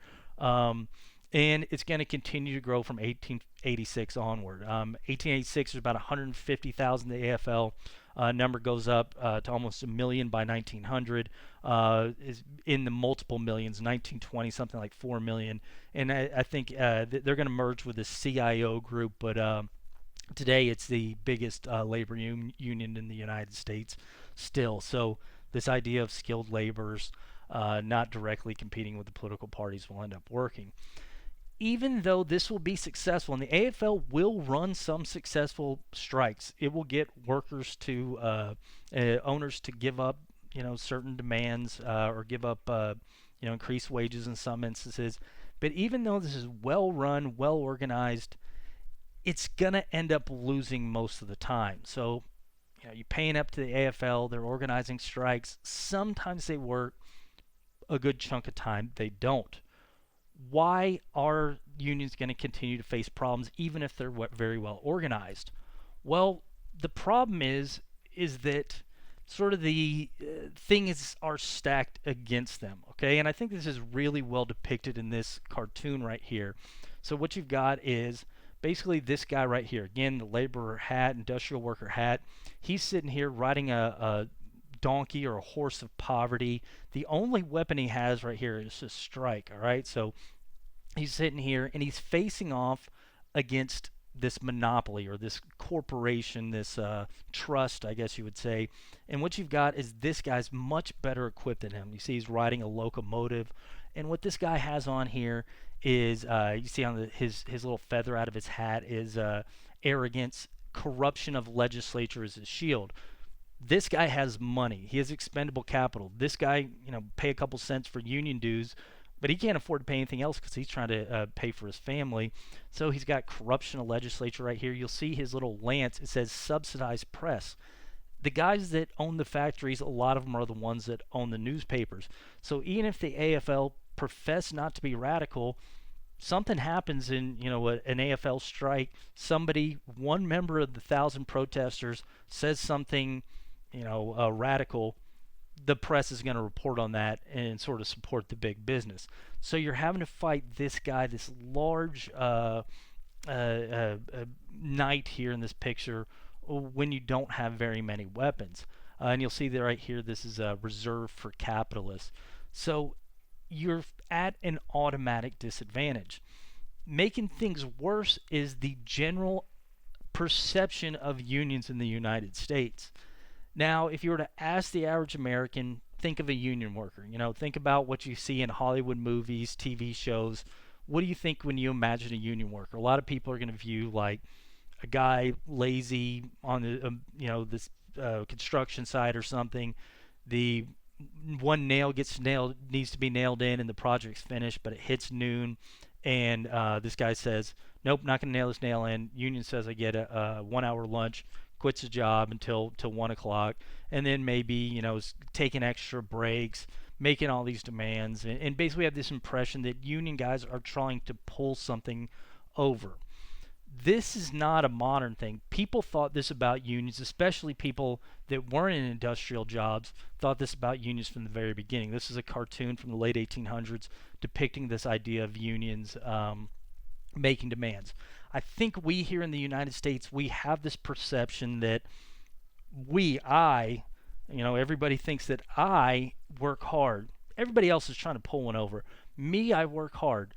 And it's going to continue to grow from 1886 onward. 1886 there's about 150,000 the AFL. Number goes up to almost 1 million by 1900. Is in the multiple millions. 1920 something like 4 million. And I think they're going to merge with the CIO group, but today it's the biggest labor union in the United States still. So this idea of skilled laborers not directly competing with the political parties will end up working. Even though this will be successful, and the AFL will run some successful strikes, it will get workers to owners to give up, certain demands or give up, increased wages in some instances. But even though this is well run, well organized, it's gonna end up losing most of the time. So, you're paying up to the AFL, they're organizing strikes. Sometimes they work, a good chunk of time they don't. Why are unions going to continue to face problems even if they're very well organized? Well, the problem is that sort of the things are stacked against them, okay? And I think this is really well depicted in this cartoon right here. So what you've got is basically this guy right here. Again, the laborer hat, industrial worker hat. He's sitting here riding a donkey or a horse of poverty. The only weapon he has right here is a strike, all right? So he's sitting here and he's facing off against this monopoly or this corporation, this trust, I guess you would say. And what you've got is this guy's much better equipped than him. You see he's riding a locomotive. And what this guy has on here is, you see on his little feather out of his hat is arrogance, corruption of legislature is his shield. This guy has money. He has expendable capital. This guy, pay a couple cents for union dues, but he can't afford to pay anything else because he's trying to pay for his family. So he's got corruption of legislature right here. You'll see his little lance. It says subsidized press. The guys that own the factories, a lot of them are the ones that own the newspapers. So even if the AFL profess not to be radical, something happens in an AFL strike. Somebody, one member of the 1,000 protesters, says something radical. The press is going to report on that and sort of support the big business. So you're having to fight this guy, this large knight here in this picture, when you don't have very many weapons. And you'll see that right here, this is reserved for capitalists. So you're at an automatic disadvantage. Making things worse is the general perception of unions in the United States. Now, if you were to ask the average American, think of a union worker. Think about what you see in Hollywood movies, TV shows. What do you think when you imagine a union worker? A lot of people are going to view like a guy lazy on the this construction site or something. The one nail needs to be nailed in, and the project's finished, but it hits noon, and this guy says, "Nope, not going to nail this nail in." Union says, "I get a 1 hour lunch." Quits the job until 1 o'clock, and then maybe is taking extra breaks, making all these demands, and basically have this impression that union guys are trying to pull something over. This is not a modern thing. People thought this about unions, especially people that weren't in industrial jobs, thought this about unions from the very beginning. This is a cartoon from the late 1800s depicting this idea of unions making demands. I think we here in the United States, we have this perception that everybody thinks that I work hard. Everybody else is trying to pull one over. Me, I work hard.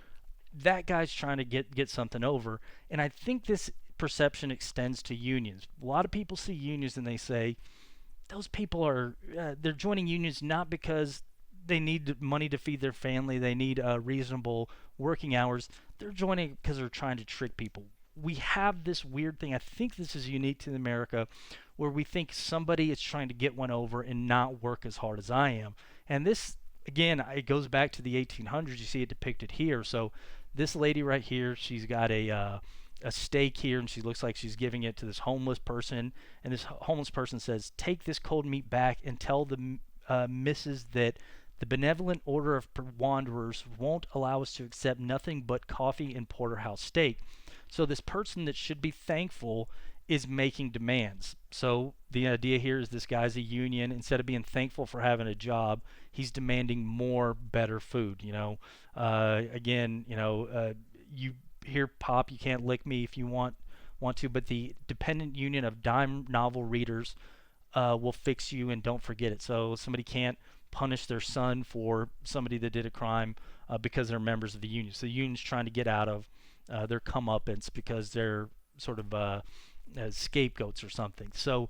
That guy's trying to get something over. And I think this perception extends to unions. A lot of people see unions and they say, those people are, they're joining unions not because they need money to feed their family, they need reasonable working hours. They're joining because they're trying to trick people. We have this weird thing, I think this is unique to America, where we think somebody is trying to get one over and not work as hard as I am. And this, again, it goes back to the 1800s. You see it depicted here. So This lady right here, she's got a steak here, and she looks like she's giving it to this homeless person. And this homeless person says, "Take this cold meat back and tell the missus that the benevolent order of wanderers won't allow us to accept nothing but coffee and porterhouse steak." So this person that should be thankful is making demands. So the idea here is this guy's a union. Instead of being thankful for having a job, he's demanding more, better food. Again, you hear pop, you can't lick me if you want to, but the dependent union of dime novel readers will fix you, and don't forget it. So somebody can't punish their son for somebody that did a crime because they're members of the union. So the union's trying to get out of their comeuppance because they're sort of scapegoats or something. So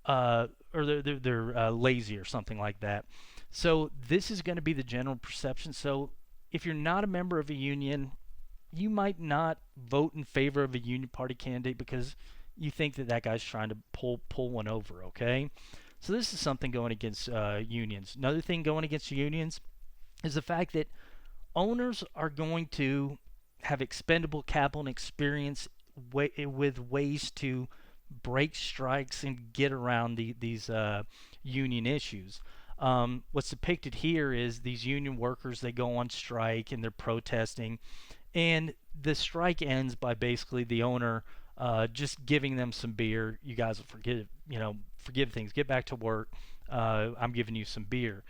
or they're lazy or something like that. So this is going to be the general perception. So if you're not a member of a union, you might not vote in favor of a union party candidate because you think that that guy's trying to pull one over. Okay, so this is something going against unions. Another thing going against unions is the fact that owners are going to have expendable capital and experience with ways to break strikes and get around these union issues. What's depicted here is these union workers, they go on strike and they're protesting, and the strike ends by basically the owner just giving them some beer. You guys will forgive things, get back to work. I'm giving you some beer.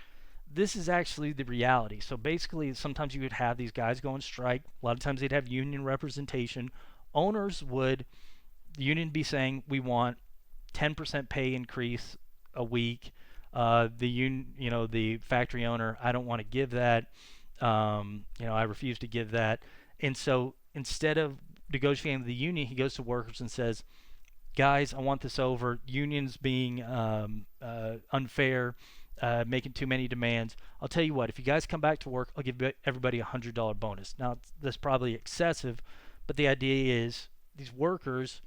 This is actually the reality. So basically, sometimes you would have these guys go on strike. A lot of times they'd have union representation. Owners would, the union be saying, we want 10% pay increase a week. The factory owner, I don't want to give that. I refuse to give that. And so instead of negotiating with the union, he goes to workers and says, guys, I want this over. Unions being unfair, making too many demands. I'll tell you what, if you guys come back to work, I'll give everybody a $100 bonus. Now, that's probably excessive, but the idea is these workers,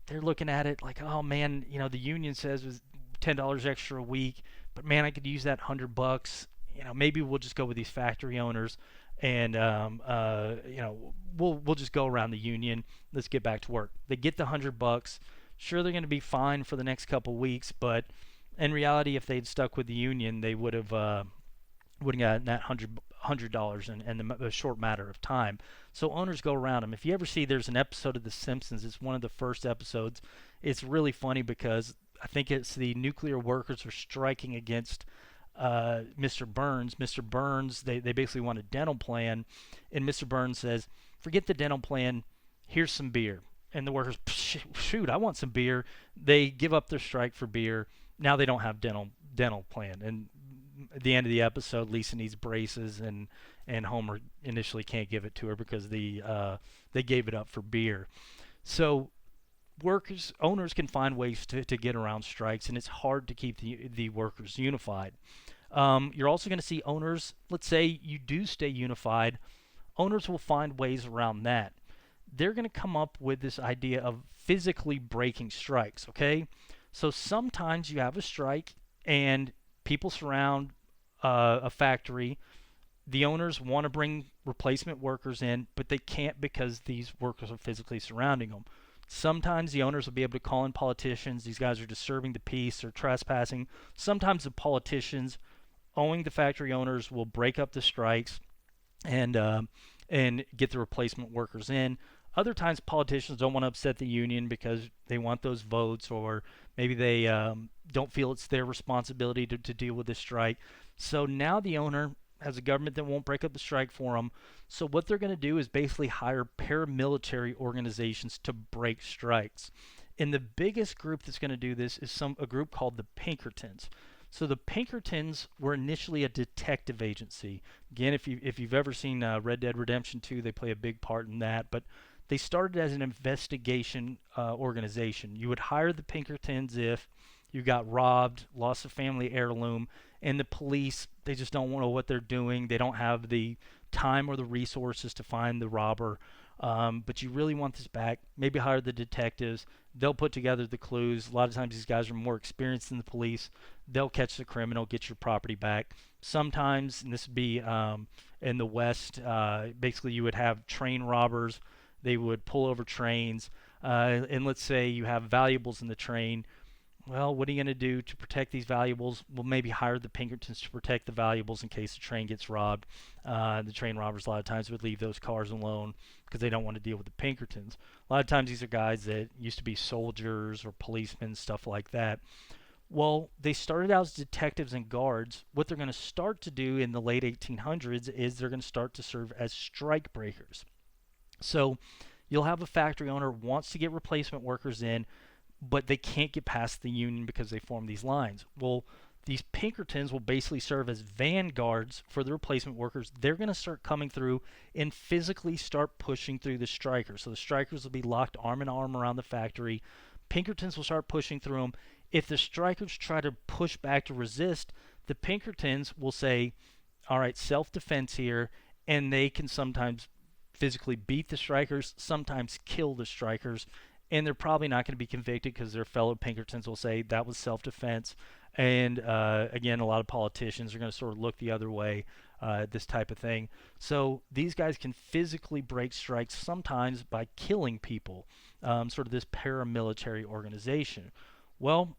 they're looking at it like, oh man, the union says it was $10 extra a week, but man, I could use that $100. Maybe we'll just go with these factory owners, and we'll just go around the union. Let's get back to work. They get the $100. Sure, they're going to be fine for the next couple weeks, but in reality, if they'd stuck with the union, they would have gotten that $100 in a short matter of time. So owners go around them. If you ever see, there's an episode of The Simpsons. It's one of the first episodes. It's really funny because I think it's the nuclear workers are striking against Mr. Burns. Mr. Burns, they basically want a dental plan, and Mr. Burns says, forget the dental plan, here's some beer. And the workers, shoot, I want some beer. They give up their strike for beer. Now they don't have dental plan. And at the end of the episode, Lisa needs braces, and Homer initially can't give it to her because they gave it up for beer. So owners can find ways to get around strikes, and it's hard to keep the workers unified. You're also going to see owners, let's say you do stay unified, owners will find ways around that. They're going to come up with this idea of physically breaking strikes, okay? So sometimes you have a strike and people surround a factory. The owners want to bring replacement workers in, but they can't because these workers are physically surrounding them. Sometimes the owners will be able to call in politicians. These guys are disturbing the peace or trespassing. Sometimes the politicians owning the factory owners will break up the strikes and get the replacement workers in. Other times politicians don't want to upset the union because they want those votes, or maybe they don't feel it's their responsibility to deal with this strike. So now the owner has a government that won't break up the strike for them. So what they're going to do is basically hire paramilitary organizations to break strikes. And the biggest group that's going to do this is a group called the Pinkertons. So the Pinkertons were initially a detective agency. Again, if you've ever seen Red Dead Redemption 2, they play a big part in that. But they started as an investigation organization. You would hire the Pinkertons if you got robbed, lost a family heirloom, and the police, they just don't know what they're doing. They don't have the time or the resources to find the robber. But you really want this back. Maybe hire the detectives. They'll put together the clues. A lot of times these guys are more experienced than the police. They'll catch the criminal, get your property back. Sometimes, and this would be in the West, basically you would have train robbers. They would pull over trains, and let's say you have valuables in the train. Well, what are you going to do to protect these valuables? Well, maybe hire the Pinkertons to protect the valuables in case the train gets robbed. The train robbers a lot of times would leave those cars alone because they don't want to deal with the Pinkertons. A lot of times these are guys that used to be soldiers or policemen, stuff like that. Well, they started out as detectives and guards. What they're going to start to do in the late 1800s is they're going to start to serve as strike breakers. So you'll have a factory owner wants to get replacement workers in, but they can't get past the union because they form these lines. Well, these Pinkertons will basically serve as vanguards for the replacement workers. They're going to start coming through and physically start pushing through the strikers. So the strikers will be locked arm in arm around the factory. Pinkertons will start pushing through them. If the strikers try to push back to resist, the Pinkertons will say, all right, self-defense here, and they can sometimes physically beat the strikers, sometimes kill the strikers, and they're probably not going to be convicted because their fellow Pinkertons will say that was self-defense. And again, a lot of politicians are going to sort of look the other way at this type of thing. So these guys can physically break strikes sometimes by killing people, sort of this paramilitary organization. Well,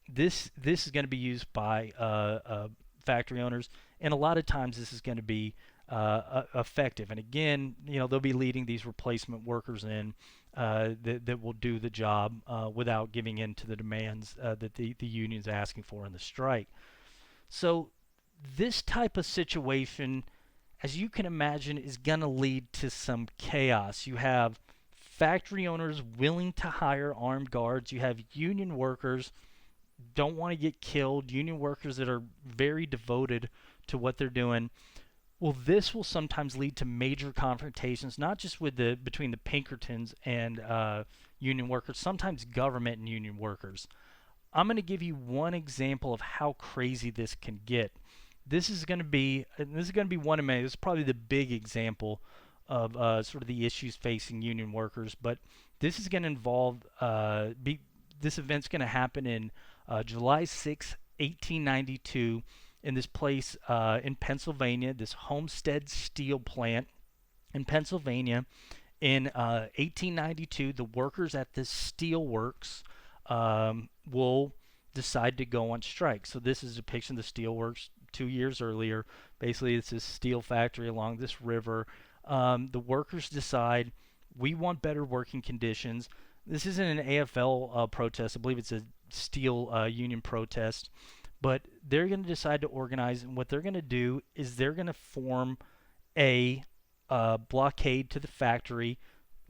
this is going to be used by factory owners, and a lot of times this is going to be effective. And again, they'll be leading these replacement workers in that will do the job without giving in to the demands that the union's asking for in the strike. So this type of situation, as you can imagine, is going to lead to some chaos. You have factory owners willing to hire armed guards. You have union workers don't want to get killed, union workers that are very devoted to what they're doing. Well, this will sometimes lead to major confrontations, not just between the Pinkertons and union workers, sometimes government and union workers. I'm going to give you one example of how crazy this can get. This is going to be one of many. This is probably the big example of sort of the issues facing union workers, but this is going to involve this event's going to happen in July 6, 1892. In this place in Pennsylvania, this Homestead steel plant in Pennsylvania. In 1892, the workers at this steel works will decide to go on strike. So this is a depiction of the steel works 2 years earlier. Basically, it's this steel factory along this river. The workers decide, we want better working conditions. This isn't an AFL protest. I believe it's a steel union protest. But they're going to decide to organize, and what they're going to do is they're going to form a blockade to the factory,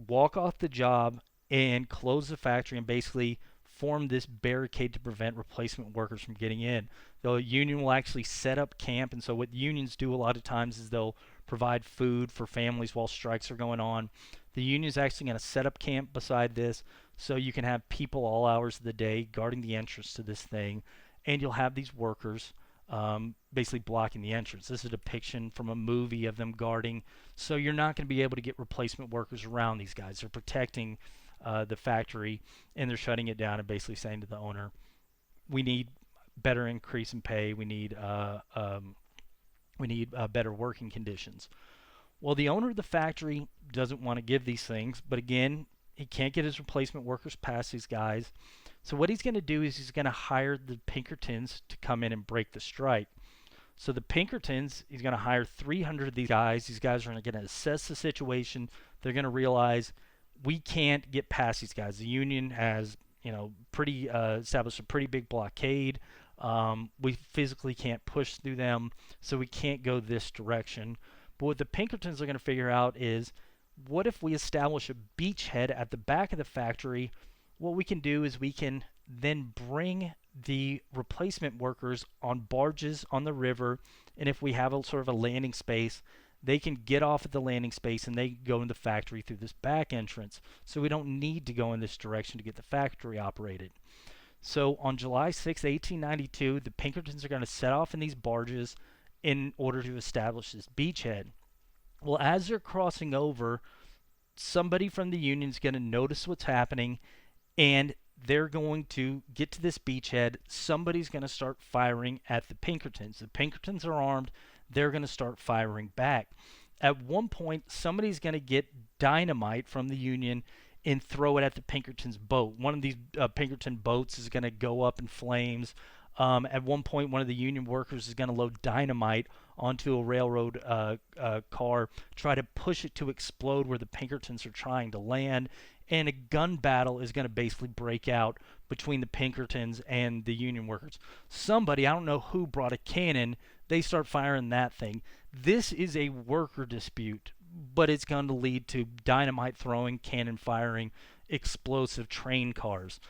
walk off the job, and close the factory, and basically form this barricade to prevent replacement workers from getting in. The union will actually set up camp, and so what unions do a lot of times is they'll provide food for families while strikes are going on. The union is actually going to set up camp beside this, so you can have people all hours of the day guarding the entrance to this thing. And you'll have these workers basically blocking the entrance. This is a depiction from a movie of them guarding. So you're not going to be able to get replacement workers around these guys. They're protecting the factory, and they're shutting it down and basically saying to the owner, we need better increase in pay. We need better working conditions. Well, the owner of the factory doesn't want to give these things, but again, he can't get his replacement workers past these guys. So what he's going to do is he's going to hire the Pinkertons to come in and break the strike. So the Pinkertons, he's going to hire 300 of these guys. These guys are going to assess the situation. They're going to realize we can't get past these guys. The union has, established a pretty big blockade. We physically can't push through them, so we can't go this direction. But what the Pinkertons are going to figure out is, what if we establish a beachhead at the back of the factory? What we can do is we can then bring the replacement workers on barges on the river, and if we have a sort of a landing space, they can get off at the landing space and they go in the factory through this back entrance. So we don't need to go in this direction to get the factory operated. So on July 6, 1892, the Pinkertons are going to set off in these barges in order to establish this beachhead. Well, as they're crossing over, somebody from the union is going to notice what's happening, and they're going to get to this beachhead. Somebody's going to start firing at the Pinkertons. The Pinkertons are armed. they're going to start firing back. At one point, somebody's going to get dynamite from the union and throw it at the Pinkerton's boat. One of these Pinkerton boats is going to go up in flames. At one point, one of the union workers is going to load dynamite onto a railroad car, try to push it to explode where the Pinkertons are trying to land, and a gun battle is going to basically break out between the Pinkertons and the union workers. Somebody, I don't know who, brought a cannon. They start firing that thing. This is a worker dispute, but it's going to lead to dynamite throwing, cannon firing, explosive train cars.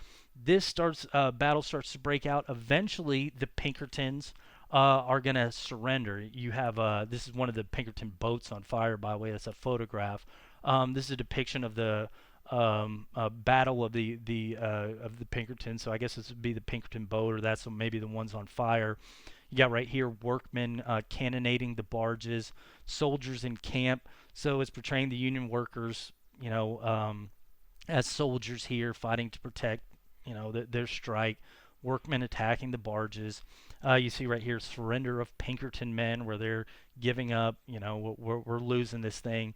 This battle starts to break out. Eventually, the Pinkertons are going to surrender. You have this is one of the Pinkerton boats on fire. By the way, that's a photograph. This is a depiction of the battle of the Pinkerton. So I guess this would be the Pinkerton boat, or that's maybe the ones on fire. You got right here workmen cannonading the barges, soldiers in camp. So it's portraying the Union workers, as soldiers here fighting to protect, their strike. Workmen attacking the barges. You see right here surrender of Pinkerton men, where they're giving up. We're losing this thing.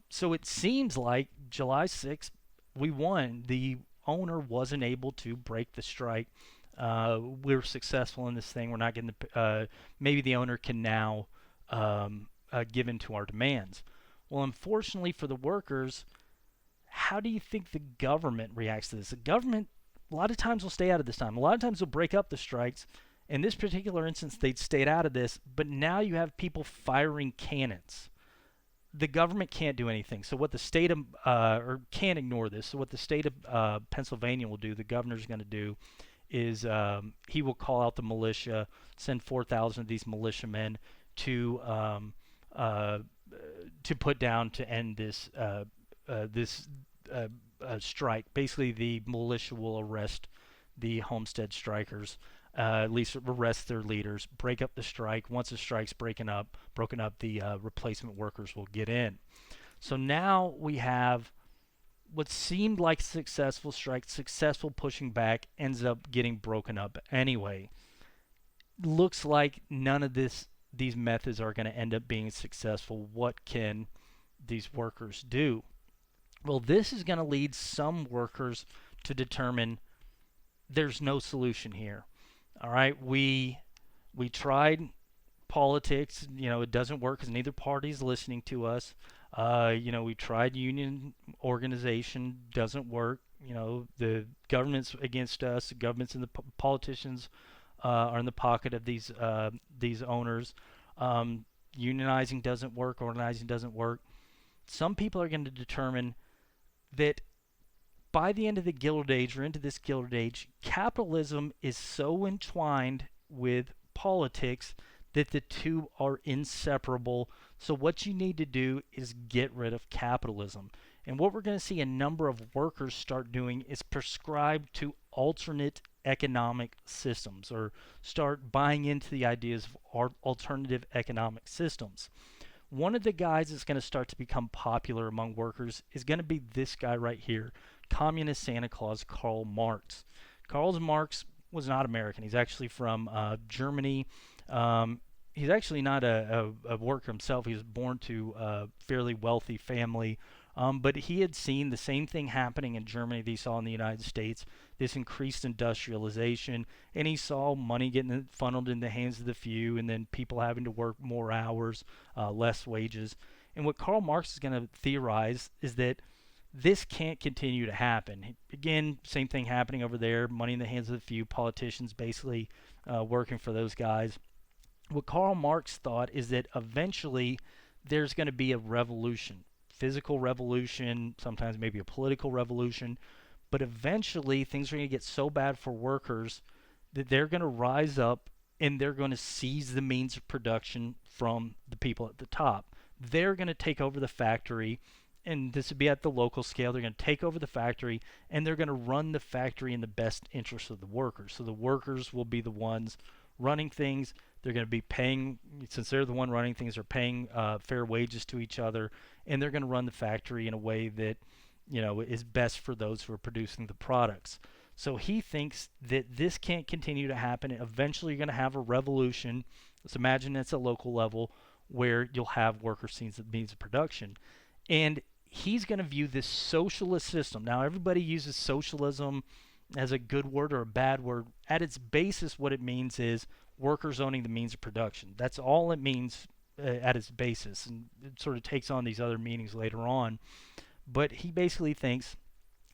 So it seems like July 6th, we won. The owner wasn't able to break the strike. We're successful in this thing. We're not getting maybe the owner can now give in to our demands. Well, unfortunately for the workers, how do you think the government reacts to this? The government, a lot of times, will stay out of this time. A lot of times they'll break up the strikes. In this particular instance, they'd stayed out of this, but now you have people firing cannons. The government can't do anything. So what the state of, or can't ignore this. So what the state of Pennsylvania will do, the governor's going to do, is he will call out the militia, send 4,000 of these militiamen to put down to end this strike. Basically, the militia will arrest the Homestead strikers, at least arrest their leaders, break up the strike. Once the strike's broken up, the replacement workers will get in. So now we have what seemed like a successful strike, successful pushing back, ends up getting broken up anyway. Looks like none of these methods are going to end up being successful. What can these workers do? Well, this is going to lead some workers to determine there's no solution here. All right, we tried politics. It doesn't work because neither party is listening to us. We tried union organization, doesn't work. The government's against us. The government's and the politicians are in the pocket of these owners. Unionizing doesn't work. Organizing doesn't work. Some people are going to determine that by the end of the Gilded Age, or into this Gilded Age, capitalism is so entwined with politics that the two are inseparable. So what you need to do is get rid of capitalism. And what we're going to see a number of workers start doing is prescribe to alternate economic systems, or start buying into the ideas of alternative economic systems. One of the guys that's going to start to become popular among workers is going to be this guy right here, Communist Santa Claus Karl Marx. Karl Marx was not American. He's actually from Germany. He's actually not a worker himself. He was born to a fairly wealthy family. But he had seen the same thing happening in Germany that he saw in the United States, this increased industrialization, and he saw money getting funneled in the hands of the few, and then people having to work more hours, less wages. And what Karl Marx is going to theorize is that this can't continue to happen. Again, same thing happening over there, money in the hands of the few, politicians basically working for those guys. What Karl Marx thought is that eventually there's going to be a revolution. Physical revolution, sometimes maybe a political revolution, but eventually things are going to get so bad for workers that they're going to rise up and they're going to seize the means of production from the people at the top. They're going to take over the factory, and this would be at the local scale. They're going to take over the factory, and they're going to run the factory in the best interest of the workers. So the workers will be the ones running things. They're going to be paying, since they're the one running things, they're paying fair wages to each other, and they're going to run the factory in a way that is best for those who are producing the products. So he thinks that this can't continue to happen. Eventually you're going to have a revolution. So imagine it's a local level where you'll have worker scenes of means of production. And he's going to view this socialist system. Now, everybody uses socialism as a good word or a bad word. At its basis, what it means is workers owning the means of production. That's all it means at its basis. And it sort of takes on these other meanings later on. But he basically thinks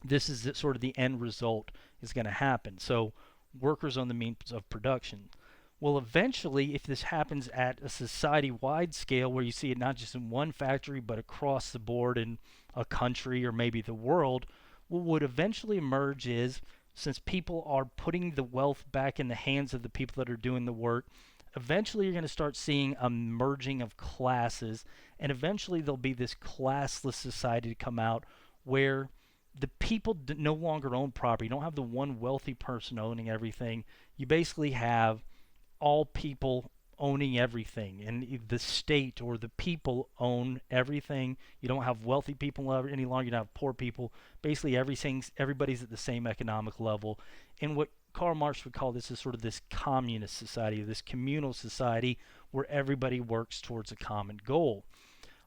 this is sort of the end result is going to happen. So workers own the means of production. Well, eventually, if this happens at a society-wide scale where you see it not just in one factory but across the board in a country or maybe the world, what would eventually emerge is, since people are putting the wealth back in the hands of the people that are doing the work, eventually you're going to start seeing a merging of classes, and eventually there'll be this classless society to come out where the people no longer own property. You don't have the one wealthy person owning everything. You basically have all people owning everything, and the state or the people own everything. You don't have wealthy people any longer. You don't have poor people. Basically, everybody's at the same economic level. And what Karl Marx would call this is sort of this communist society, this communal society where everybody works towards a common goal.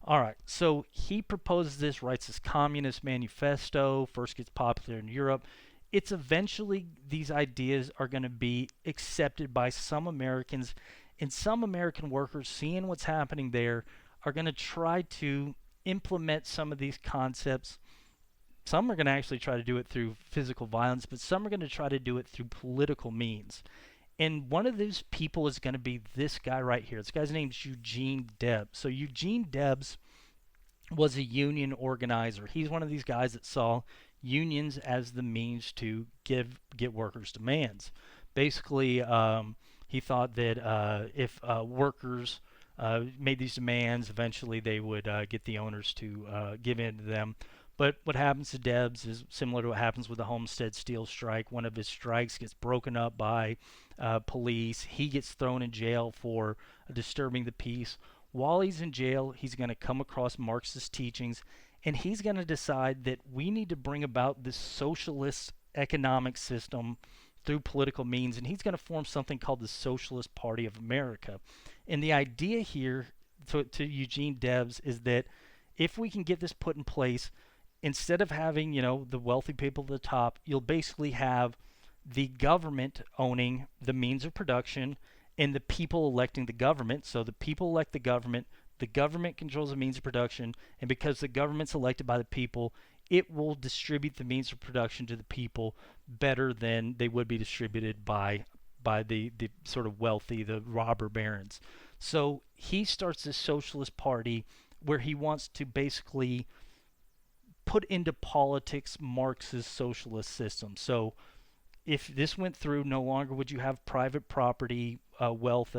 All right, so he proposes this, writes this Communist Manifesto, first gets popular in Europe. It's eventually, these ideas are going to be accepted by some Americans, and some American workers, seeing what's happening there, are going to try to implement some of these concepts. Some are going to actually try to do it through physical violence, but some are going to try to do it through political means. And one of those people is going to be this guy right here. This guy's name's Eugene Debs. So Eugene Debs was a union organizer. He's one of these guys that saw unions as the means to get workers' demands. Basically, he thought that if workers made these demands, eventually they would get the owners to give in to them. But what happens to Debs is similar to what happens with the Homestead steel strike. One of his strikes gets broken up by police. He gets thrown in jail for disturbing the peace. While he's in jail, he's going to come across Marxist teachings, and he's going to decide that we need to bring about this socialist economic system through political means, and he's going to form something called the Socialist Party of America. And the idea here to Eugene Debs is that if we can get this put in place, instead of having, the wealthy people at the top, you'll basically have the government owning the means of production and the people electing the government. So the people elect the government controls the means of production, and because the government's elected by the people, it will distribute the means of production to the people better than they would be distributed by the sort of wealthy, the robber barons. So he starts this socialist party where he wants to basically put into politics Marx's socialist system. So if this went through, no longer would you have private property, wealth,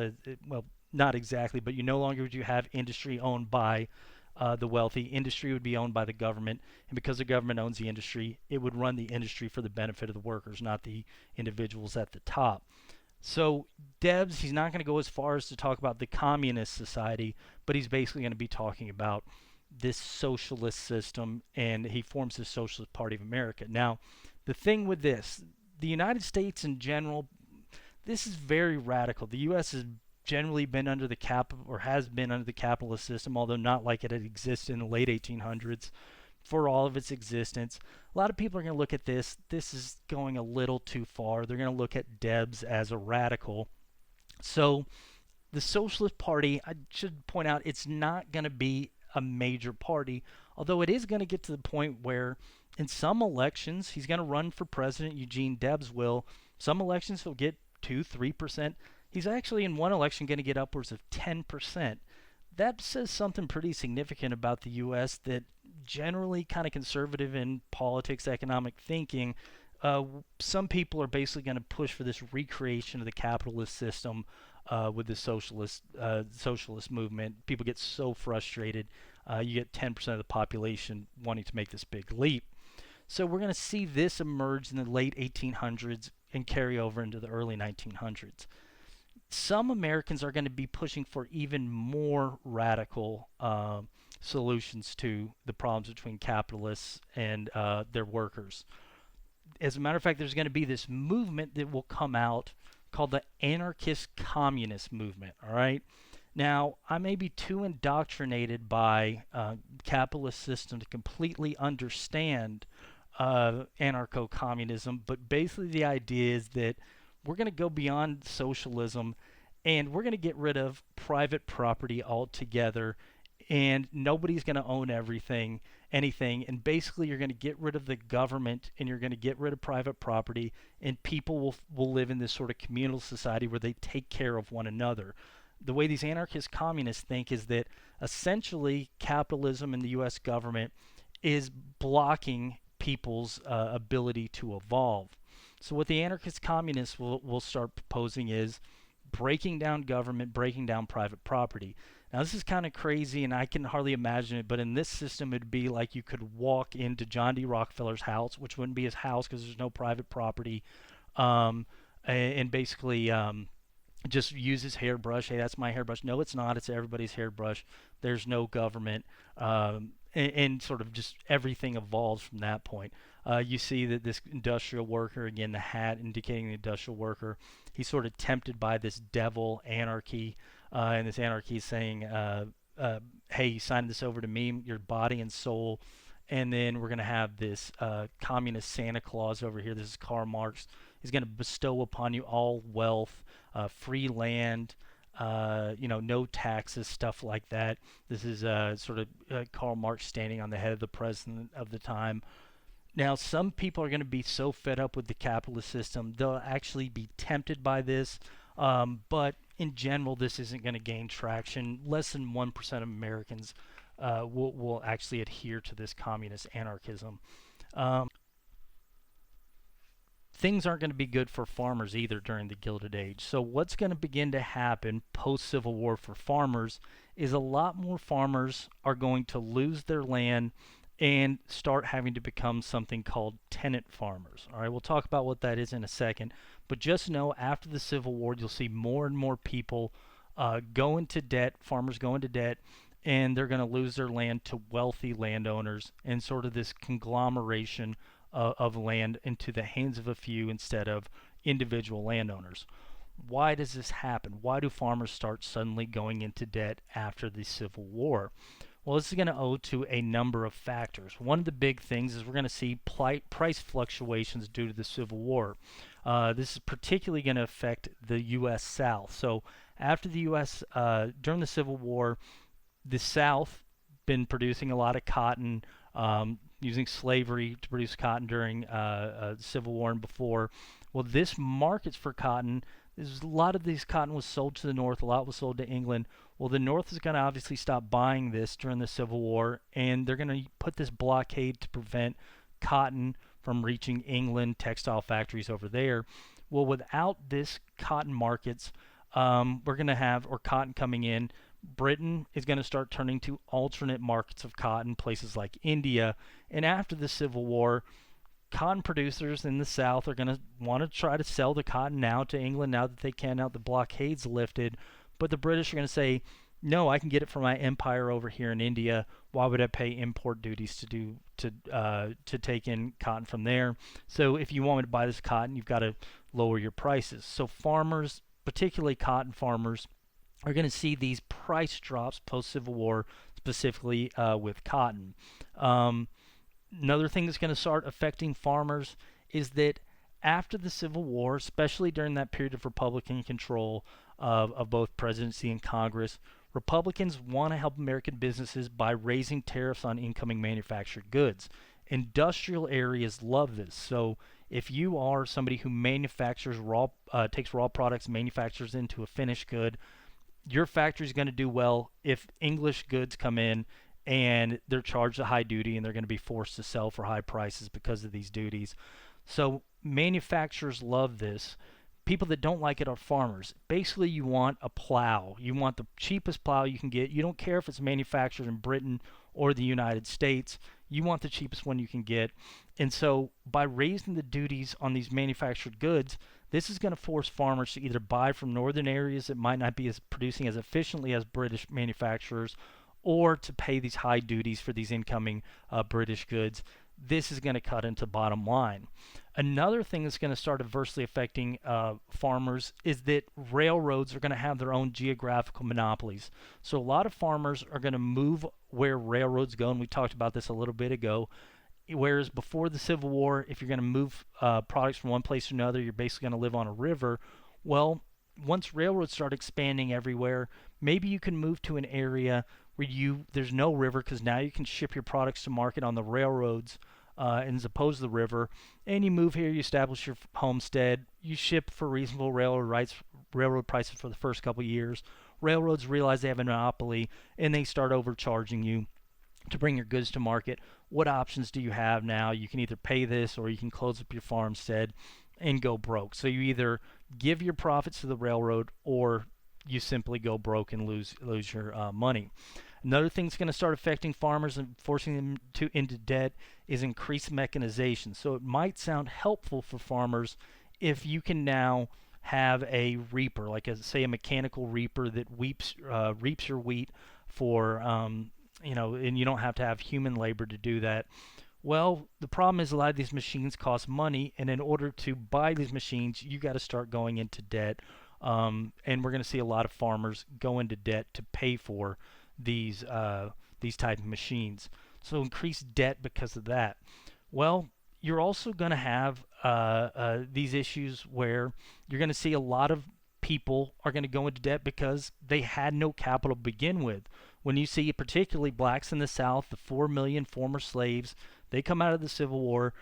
well, not exactly, but no longer would you have industry owned by the wealthy. Industry would be owned by the government, and because the government owns the industry, it would run the industry for the benefit of the workers, not the individuals at the top. So Debs, he's not going to go as far as to talk about the communist society, but he's basically going to be talking about this socialist system, and he forms the Socialist Party of America. Now, the thing with this, the United States in general, this is very radical. The U.S. has generally been under the has been under the capitalist system, although not like it had existed in the late 1800s for all of its existence. A lot of people are going to look at this. This is going a little too far. They're going to look at Debs as a radical. So the Socialist Party, I should point out, it's not going to be a major party, although it is going to get to the point where in some elections, he's going to run for president, Eugene Debs will. Some elections he'll get 2-3%. He's actually in one election going to get upwards of 10%. That says something pretty significant about the U.S. that generally kind of conservative in politics, economic thinking, some people are basically going to push for this recreation of the capitalist system with the socialist movement. People get so frustrated. You get 10% of the population wanting to make this big leap. So we're going to see this emerge in the late 1800s and carry over into the early 1900s. Some Americans are going to be pushing for even more radical solutions to the problems between capitalists and their workers. As a matter of fact, there's going to be this movement that will come out called the anarchist communist movement. All right. Now, I may be too indoctrinated by capitalist system to completely understand anarcho-communism, but basically the idea is that we're going to go beyond socialism and we're going to get rid of private property altogether, and nobody's going to own anything, and basically you're going to get rid of the government and you're going to get rid of private property, and people will live in this sort of communal society where they take care of one another. The way these anarchist communists think is that essentially capitalism and the US government is blocking people's ability to evolve. So what the anarchist communists will start proposing is breaking down government, breaking down private property. Now this is kind of crazy and I can hardly imagine it, but in this system it'd be like you could walk into John D. Rockefeller's house, which wouldn't be his house because there's no private property, and basically just use his hairbrush. Hey, that's my hairbrush. No, it's not. It's everybody's hairbrush. There's no government. And sort of just everything evolves from that point. You see that this industrial worker, again, the hat indicating the industrial worker, he's sort of tempted by this devil anarchy. And this anarchy is saying, hey, you signed this over to me, your body and soul. And then we're going to have this communist Santa Claus over here. This is Karl Marx. He's going to bestow upon you all wealth, free land, no taxes, stuff like that. This is sort of Karl Marx standing on the head of the president of the time. Now, some people are going to be so fed up with the capitalist system, they'll actually be tempted by this. But in general, this isn't going to gain traction. Less than 1% of Americans will actually adhere to this communist anarchism. Things aren't going to be good for farmers either during the Gilded Age. So what's going to begin to happen post-Civil War for farmers is a lot more farmers are going to lose their land and start having to become something called tenant farmers. All right, we'll talk about what that is in a second. But just know after the Civil War, you'll see more and more people go into debt, farmers go into debt, and they're going to lose their land to wealthy landowners and sort of this conglomeration of land into the hands of a few instead of individual landowners. Why does this happen? Why do farmers start suddenly going into debt after the Civil War? Well, this is going to owe to a number of factors. One of the big things is we're going to see price fluctuations due to the Civil War. This is particularly going to affect the U.S. South. So after the U.S., during the Civil War, the South been producing a lot of cotton, using slavery to produce cotton during the Civil War and before. Well, this markets for cotton, a lot of these cotton was sold to the North, a lot was sold to England. Well, the North is going to obviously stop buying this during the Civil War, and they're going to put this blockade to prevent cotton from reaching England, textile factories over there. Well, without this cotton markets, we're going to have, or cotton coming in, Britain is going to start turning to alternate markets of cotton, places like India. And after the Civil War, cotton producers in the South are going to want to try to sell the cotton now to England now that they can, now the blockade's lifted. But the British are going to say, no, I can get it from my empire over here in India. Why would I pay import duties to take in cotton from there? So if you want me to buy this cotton, you've got to lower your prices. So farmers, particularly cotton farmers, are going to see these price drops post-Civil War, specifically with cotton. Another thing that's going to start affecting farmers is that after the Civil War, especially during that period of Republican control of both presidency and Congress, Republicans want to help American businesses by raising tariffs on incoming manufactured goods. Industrial areas love this. So if you are somebody who manufactures takes raw products, manufactures into a finished good, your factory is going to do well if English goods come in and they're charged a high duty and they're going to be forced to sell for high prices because of these duties. So manufacturers love this. People that don't like it are farmers. Basically, you want a plow. You want the cheapest plow you can get. You don't care if it's manufactured in Britain or the United States. You want the cheapest one you can get. And so by raising the duties on these manufactured goods, this is going to force farmers to either buy from northern areas that might not be as producing as efficiently as British manufacturers, or to pay these high duties for these incoming British goods. this is going to cut into bottom line. Another thing that's going to start adversely affecting farmers is that railroads are going to have their own geographical monopolies. So a lot of farmers are going to move where railroads go, and we talked about this a little bit ago. Whereas before the Civil War, if you're going to move products from one place to another, you're basically going to live on a river. Well, once railroads start expanding everywhere, maybe you can move to an area where there's no river, because now you can ship your products to market on the railroads as opposed to the river. And you move here, you establish your homestead, you ship for reasonable railroad prices for the first couple of years. Railroads realize they have a monopoly, and they start overcharging you to bring your goods to market. What options do you have now? You can either pay this, or you can close up your farmstead and go broke. So you either give your profits to the railroad, or you simply go broke and lose your money. Another thing that's going to start affecting farmers and forcing them into debt is increased mechanization. So it might sound helpful for farmers if you can now have a reaper, like say a mechanical reaper that reaps your wheat for and you don't have to have human labor to do that. Well, the problem is a lot of these machines cost money, and in order to buy these machines, you got to start going into debt. And we're going to see a lot of farmers go into debt to pay for these type of machines. So increased debt because of that. Well, you're also going to have these issues where you're going to see a lot of people are going to go into debt because they had no capital to begin with. When you see particularly blacks in the South, the 4 million former slaves, they come out of the Civil War,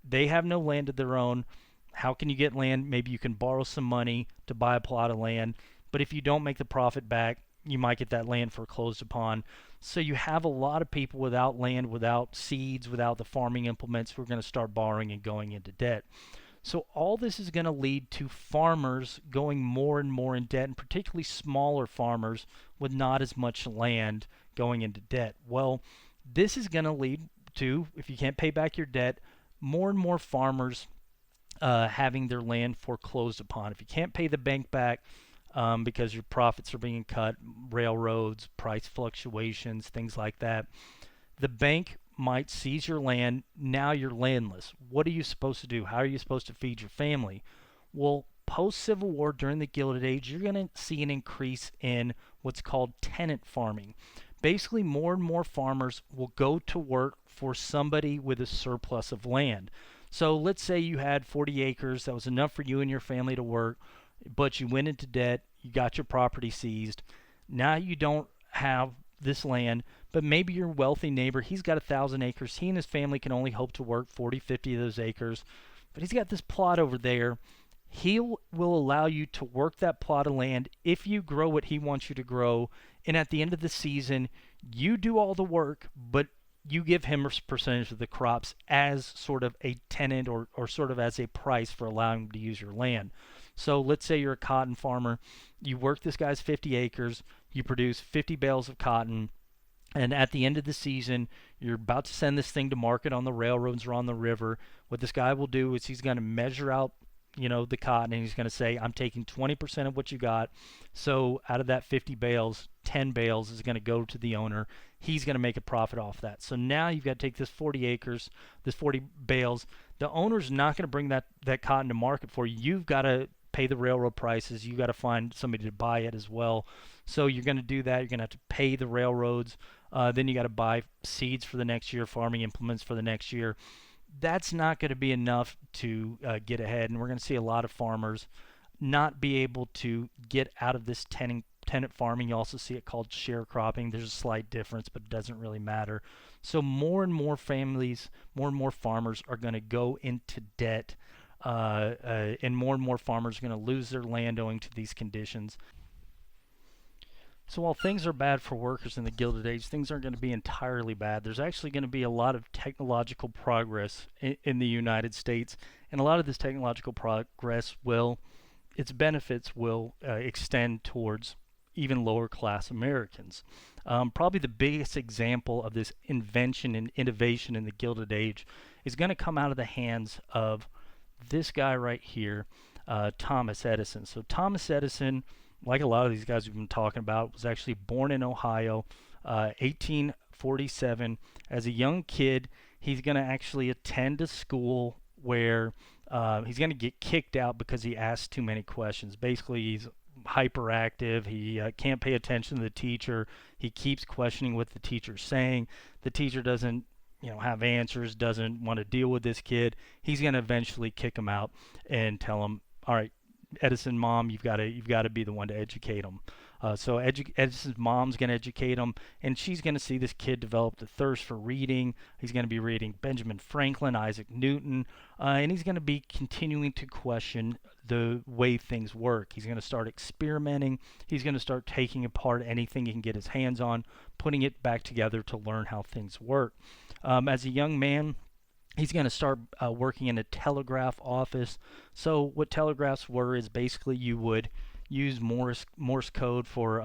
they have no land of their own. How can you get land? Maybe you can borrow some money to buy a plot of land, but if you don't make the profit back, you might get that land foreclosed upon. So you have a lot of people without land, without seeds, without the farming implements, who are going to start borrowing and going into debt. So all this is going to lead to farmers going more and more in debt, and particularly smaller farmers with not as much land going into debt. Well, this is going to lead to, if you can't pay back your debt, more and more farmers having their land foreclosed upon. If you can't pay the bank back because your profits are being cut, railroads, price fluctuations, things like that, the bank might seize your land. Now you're landless. What are you supposed to do? How are you supposed to feed your family? Well, post-Civil War, during the Gilded Age, you're going to see an increase in what's called tenant farming. Basically, more and more farmers will go to work for somebody with a surplus of land. So let's say you had 40 acres. That was enough for you and your family to work, but you went into debt. You got your property seized. Now you don't have this land, but maybe your wealthy neighbor, he's got 1,000 acres. He and his family can only hope to work 40, 50 of those acres, but he's got this plot over there. He will allow you to work that plot of land if you grow what he wants you to grow, and at the end of the season, you do all the work, but you give him a percentage of the crops as sort of a tenant, or sort of as a price for allowing him to use your land. So let's say you're a cotton farmer. You work this guy's 50 acres. You produce 50 bales of cotton. And at the end of the season, you're about to send this thing to market on the railroads or on the river. What this guy will do is he's going to measure out, the cotton, and he's going to say, I'm taking 20% of what you got. So out of that 50 bales, 10 bales is going to go to the owner. He's going to make a profit off that. So now you've got to take this 40 acres, this 40 bales. The owner's not going to bring that cotton to market for you. You've got to pay the railroad prices. You've got to find somebody to buy it as well. So you're going to do that. You're going to have to pay the railroads. Then you got to buy seeds for the next year, farming implements for the next year. That's not going to be enough to get ahead, and we're going to see a lot of farmers not be able to get out of this tenant farming. You also see it called sharecropping. There's a slight difference, but it doesn't really matter. So more and more families, more and more farmers are going to go into debt, and more farmers are going to lose their land owing to these conditions. So while things are bad for workers in the Gilded Age, things aren't going to be entirely bad. There's actually going to be a lot of technological progress in the United States, and a lot of this technological progress its benefits will extend towards even lower class Americans. Probably the biggest example of this invention and innovation in the Gilded Age is going to come out of the hands of this guy right here, Thomas Edison. So Thomas Edison, like a lot of these guys we've been talking about, was actually born in Ohio, 1847. As a young kid, He's going to actually attend a school where he's going to get kicked out because he asks too many questions. Basically, he's hyperactive. He can't pay attention to the teacher. He keeps questioning what the teacher's saying. The teacher doesn't, have answers, doesn't want to deal with this kid. He's going to eventually kick him out and tell him, all right, Edison mom, you've got to be the one to educate him. So Edison's mom's going to educate him, and she's going to see this kid develop the thirst for reading. He's going to be reading Benjamin Franklin, Isaac Newton, and he's going to be continuing to question the way things work. He's going to start experimenting. He's going to start taking apart anything he can get his hands on, putting it back together to learn how things work. As a young man, he's going to start working in a telegraph office. So what telegraphs were is basically you would use Morse code for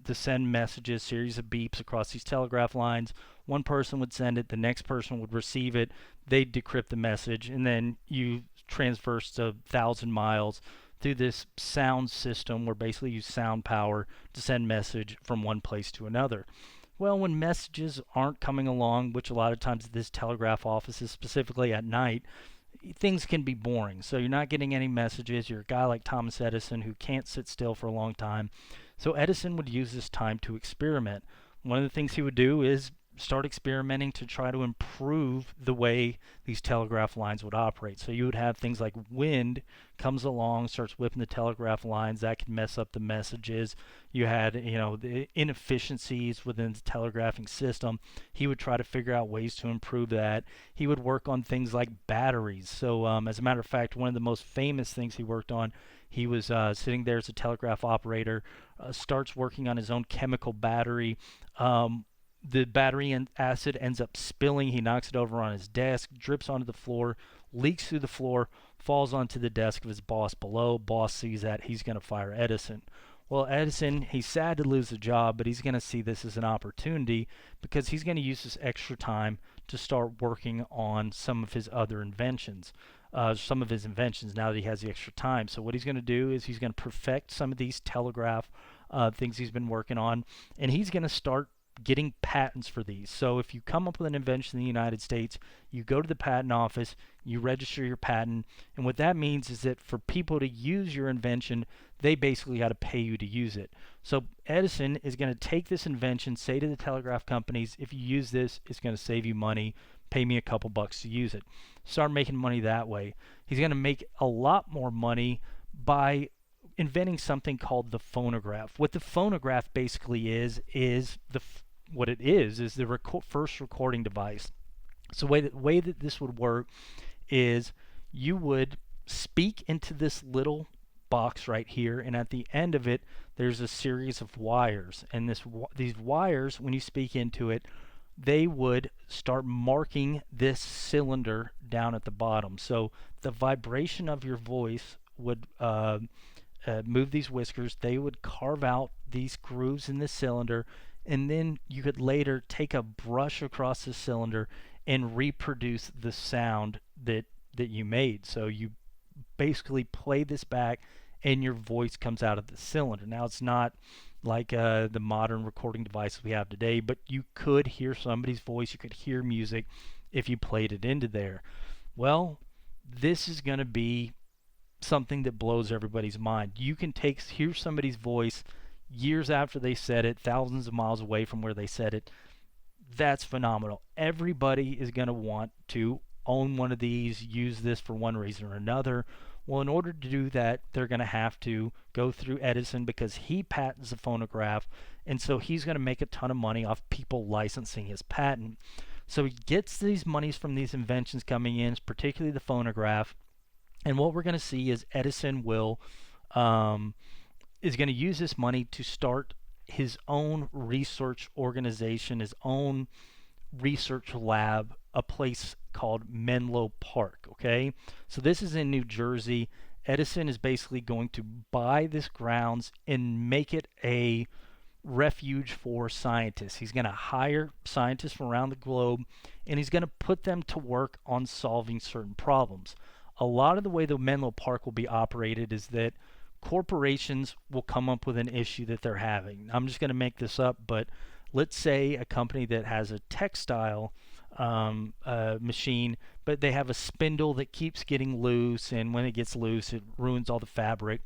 to send messages, series of beeps across these telegraph lines. One person would send it, the next person would receive it, they'd decrypt the message, and then you transverse 1,000 miles through this sound system where basically you use sound power to send message from one place to another. Well, when messages aren't coming along, which a lot of times this telegraph office is specifically at night, things can be boring. So you're not getting any messages. You're a guy like Thomas Edison who can't sit still for a long time. So Edison would use this time to experiment. One of the things he would do is start experimenting to try to improve the way these telegraph lines would operate. So you would have things like wind comes along, starts whipping the telegraph lines. That could mess up the messages. You had, the inefficiencies within the telegraphing system. He would try to figure out ways to improve that. He would work on things like batteries. So as a matter of fact, one of the most famous things he worked on, he was sitting there as a telegraph operator, starts working on his own chemical battery. The battery and acid ends up spilling. He knocks it over on his desk, drips onto the floor, leaks through the floor, falls onto the desk of his boss below. Boss sees that. He's going to fire Edison. Well, Edison, he's sad to lose the job, but he's going to see this as an opportunity because he's going to use this extra time to start working on some of his other inventions. Some of his inventions now that he has the extra time. So what he's going to do is he's going to perfect some of these telegraph things he's been working on, and he's going to start getting patents for these. So if you come up with an invention in the United States, you go to the patent office, you register your patent, and what that means is that for people to use your invention, they basically got to pay you to use it. So Edison is going to take this invention, say to the telegraph companies, if you use this, it's going to save you money, pay me a couple bucks to use it. Start making money that way. He's going to make a lot more money by inventing something called the phonograph. What the phonograph basically is the first recording device. So the way that this would work is you would speak into this little box right here, and at the end of it, there's a series of wires. And these wires, when you speak into it, they would start marking this cylinder down at the bottom. So the vibration of your voice would move these whiskers. They would carve out these grooves in the cylinder, and then you could later take a brush across the cylinder and reproduce the sound that you made. So you basically play this back and your voice comes out of the cylinder. Now it's not like the modern recording devices we have today, but you could hear somebody's voice, you could hear music if you played it into there. Well, this is going to be something that blows everybody's mind. You can hear somebody's voice years after they said it, thousands of miles away from where they said it. That's phenomenal. Everybody is going to want to own one of these, use this for one reason or another. Well, in order to do that, they're going to have to go through Edison because he patents the phonograph, and so he's going to make a ton of money off people licensing his patent. So he gets these monies from these inventions coming in, particularly the phonograph, and what we're going to see is Edison is going to use this money to start his own research organization, his own research lab, a place called Menlo Park. Okay, so this is in New Jersey. Edison is basically going to buy this grounds and make it a refuge for scientists. He's going to hire scientists from around the globe, and he's going to put them to work on solving certain problems. A lot of the way the Menlo Park will be operated is that corporations will come up with an issue that they're having. I'm just going to make this up, but let's say a company that has a textile machine, but they have a spindle that keeps getting loose, and when it gets loose, it ruins all the fabric.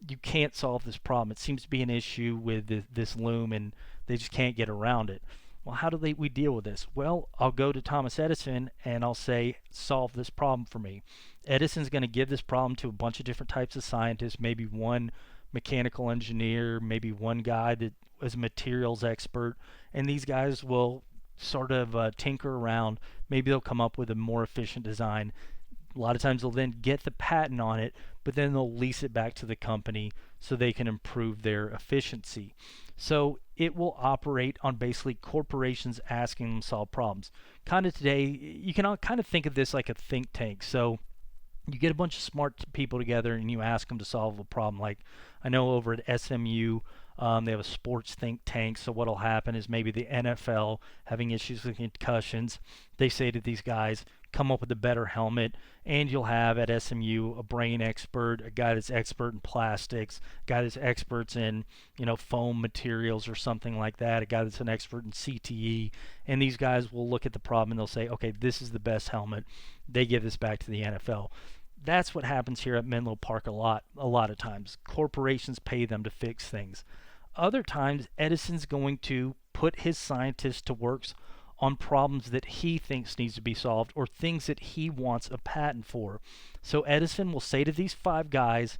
You can't solve this problem. It seems to be an issue with this loom, and they just can't get around it. Well, how do we deal with this? Well, I'll go to Thomas Edison and I'll say, solve this problem for me. Edison's going to give this problem to a bunch of different types of scientists, maybe one mechanical engineer, maybe one guy that is a materials expert, and these guys will sort of tinker around. Maybe they'll come up with a more efficient design. A lot of times they'll then get the patent on it, but then they'll lease it back to the company so they can improve their efficiency. So it will operate on basically corporations asking them to solve problems. Kind of today, you can kind of think of this like a think tank. So you get a bunch of smart people together and you ask them to solve a problem. Like I know over at SMU, they have a sports think tank. So what'll happen is maybe the NFL having issues with concussions. They say to these guys, come up with a better helmet, and you'll have at SMU a brain expert, a guy that's expert in plastics, a guy that's experts in foam materials or something like that, a guy that's an expert in CTE, and these guys will look at the problem and they'll say, okay, this is the best helmet. They give this back to the NFL. That's what happens here at Menlo Park a lot of times. Corporations pay them to fix things. Other times, Edison's going to put his scientists to work on problems that he thinks needs to be solved or things that he wants a patent for. So Edison will say to these 5 guys,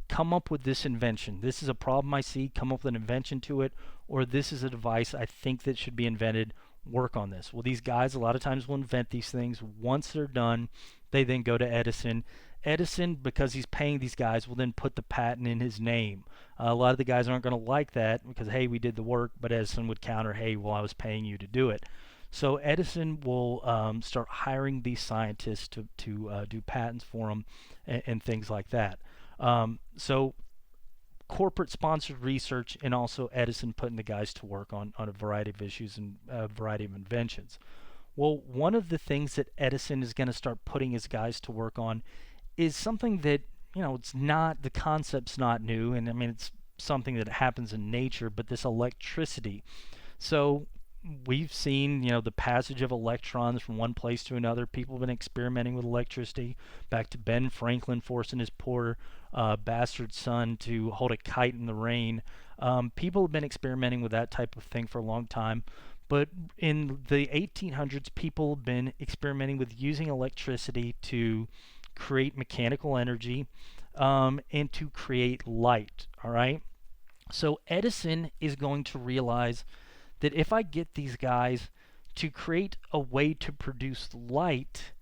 come up with this invention. This is a problem I see, come up with an invention to it, or this is a device I think that should be invented, work on this. Well, these guys a lot of times will invent these things. Once they're done, they then go to Edison. Edison, because he's paying these guys, will then put the patent in his name. A lot of the guys aren't going to like that because, hey, we did the work, but Edison would counter, hey, well, I was paying you to do it. So Edison will start hiring these scientists to do patents for him and things like that. So corporate sponsored research, and also Edison putting the guys to work on a variety of issues and a variety of inventions. Well, one of the things that Edison is going to start putting his guys to work on is something that, it's not, the concept's not new, and I mean, it's something that happens in nature, but this electricity. So we've seen, the passage of electrons from one place to another. People have been experimenting with electricity. Back to Ben Franklin forcing his poor bastard son to hold a kite in the rain. People have been experimenting with that type of thing for a long time. But in the 1800s, people have been experimenting with using electricity to create mechanical energy and to create light. All right. So Edison is going to realize that if I get these guys to create a way to produce light,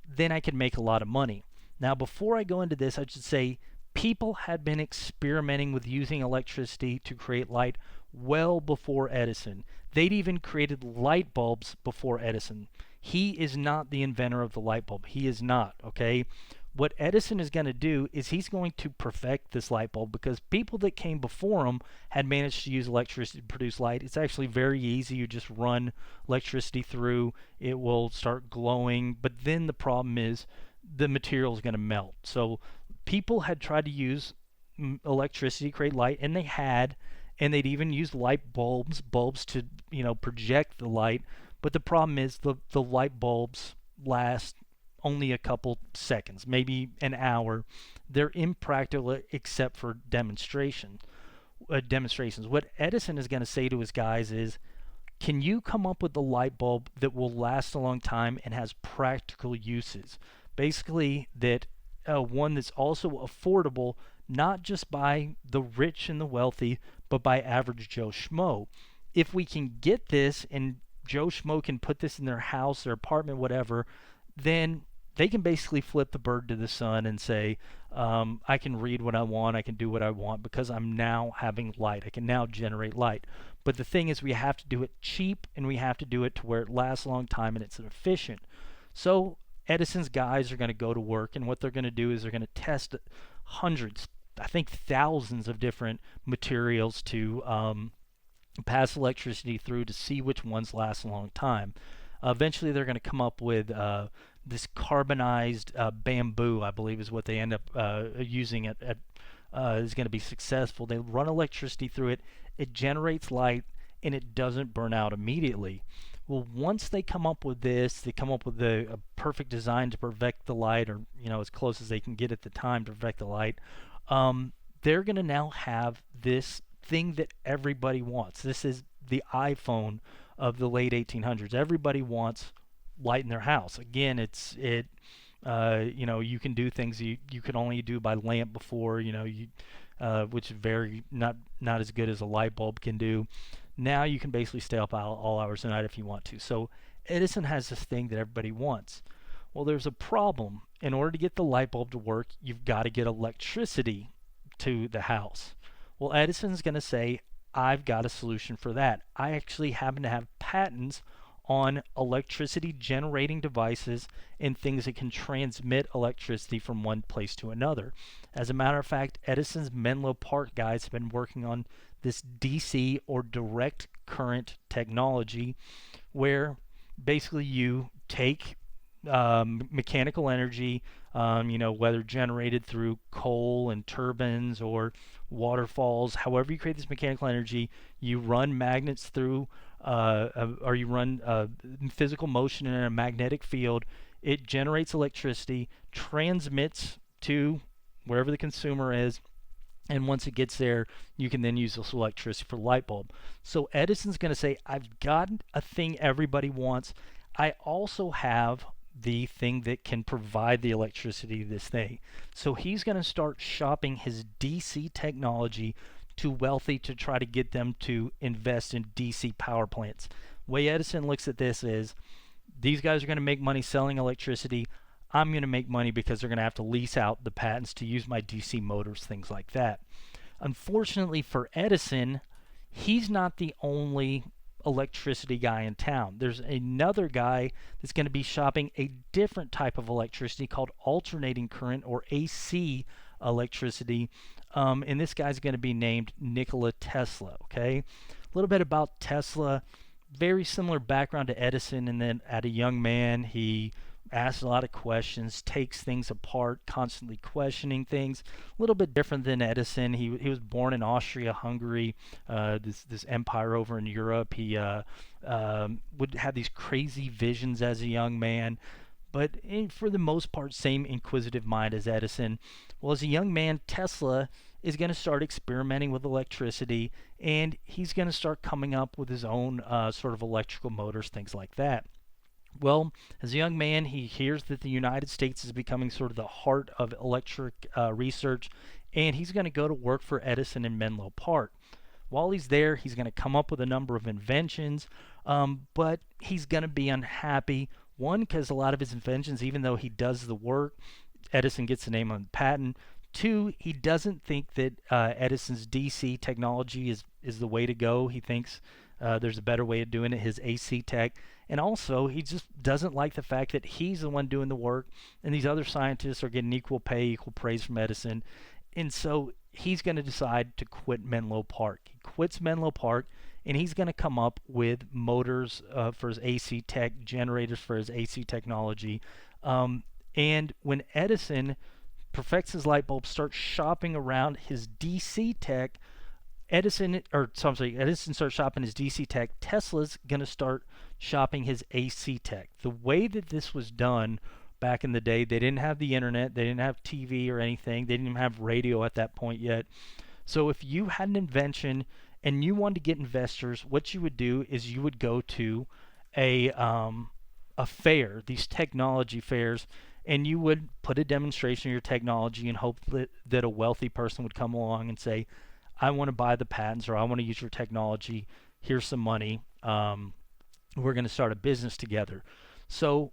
then I can make a lot of money. Now, before I go into this, I should say people had been experimenting with using electricity to create light well before Edison. They'd even created light bulbs before Edison. He is not the inventor of the light bulb. He is not, okay? What Edison is going to do is he's going to perfect this light bulb because people that came before him had managed to use electricity to produce light. It's actually very easy. You just run electricity through, it will start glowing, but then the problem is the material is going to melt. So people had tried to use electricity to create light, and and they'd even used light bulbs to project the light, but the problem is the light bulbs last only a couple seconds, maybe an hour. They're impractical except for demonstrations. What Edison is going to say to his guys is, can you come up with the light bulb that will last a long time and has practical uses? Basically, that one that's also affordable, not just by the rich and the wealthy, but by average Joe Schmo. If we can get this and Joe Schmo can put this in their house, their apartment, whatever, then they can basically flip the bird to the sun and say, I can read what I want, I can do what I want because I'm now having light. I can now generate light. But the thing is, we have to do it cheap and we have to do it to where it lasts a long time and it's efficient. So Edison's guys are going to go to work, and what they're going to do is they're going to test hundreds, I think thousands of different materials to pass electricity through to see which ones last a long time. Eventually, they're going to come up with this carbonized bamboo, I believe is what they end up using is going to be successful. They run electricity through it, it generates light, and it doesn't burn out immediately. Well, once they come up with this, they come up with a perfect design to perfect the light, or as close as they can get at the time to perfect the light. They're going to now have this thing that everybody wants. This is the iPhone of the late 1800s. Everybody wants light in their house. Again, you can do things you could only do by lamp before, which is very not as good as a light bulb can do. Now you can basically stay up all hours of the night if you want to. So Edison has this thing that everybody wants. Well, there's a problem. In order to get the light bulb to work, you've got to get electricity to the house. Well, Edison's going to say, I've got a solution for that. I actually happen to have patents on electricity generating devices and things that can transmit electricity from one place to another. As a matter of fact, Edison's Menlo Park guys have been working on this DC or direct current technology, where basically you take mechanical energy, whether generated through coal and turbines or waterfalls, however you create this mechanical energy, you run magnets through, or you run physical motion in a magnetic field. It generates electricity, transmits to wherever the consumer is, and once it gets there, you can then use this electricity for the light bulb. So Edison's going to say, I've got a thing everybody wants. I also have the thing that can provide the electricity to this thing. So he's going to start shopping his DC technology to wealthy to try to get them to invest in DC power plants. The way Edison looks at this is, these guys are going to make money selling electricity. I'm going to make money because they're going to have to lease out the patents to use my DC motors, things like that. Unfortunately for Edison, he's not the only electricity guy in town. There's another guy that's going to be shopping a different type of electricity called alternating current, or AC electricity, and this guy's going to be named Nikola Tesla. Okay, a little bit about Tesla. Very similar background to Edison, and then at a young man, he asks a lot of questions, takes things apart, constantly questioning things. A little bit different than Edison. He was born in Austria-Hungary, this empire over in Europe. He would have these crazy visions as a young man, but for the most part, same inquisitive mind as Edison. Well, as a young man, Tesla is going to start experimenting with electricity, and he's going to start coming up with his own sort of electrical motors, things like that. Well, as a young man, he hears that the United States is becoming sort of the heart of electric research, and he's going to go to work for Edison in Menlo Park. While he's there, he's going to come up with a number of inventions, but he's going to be unhappy. One, because a lot of his inventions, even though he does the work, Edison gets the name on the patent. Two, he doesn't think that Edison's DC technology is the way to go. He thinks there's a better way of doing it, his AC tech. And also, he just doesn't like the fact that he's the one doing the work, and these other scientists are getting equal pay, equal praise from Edison. And so he's going to decide to quit Menlo Park. He quits Menlo Park, and he's going to come up with motors for his AC tech, generators for his AC technology. And when Edison perfects his light bulb, starts shopping around his DC tech, Edison starts shopping his DC tech. Tesla's going to start shopping his AC tech. The way that this was done back in the day, they didn't have the internet, they didn't have TV or anything, they didn't even have radio at that point yet. So if you had an invention and you wanted to get investors, what you would do is you would go to a fair, these technology fairs, and you would put a demonstration of your technology and hope that a wealthy person would come along and say, I want to buy the patents, or I want to use your technology. Here's some money. We're going to start a business together. So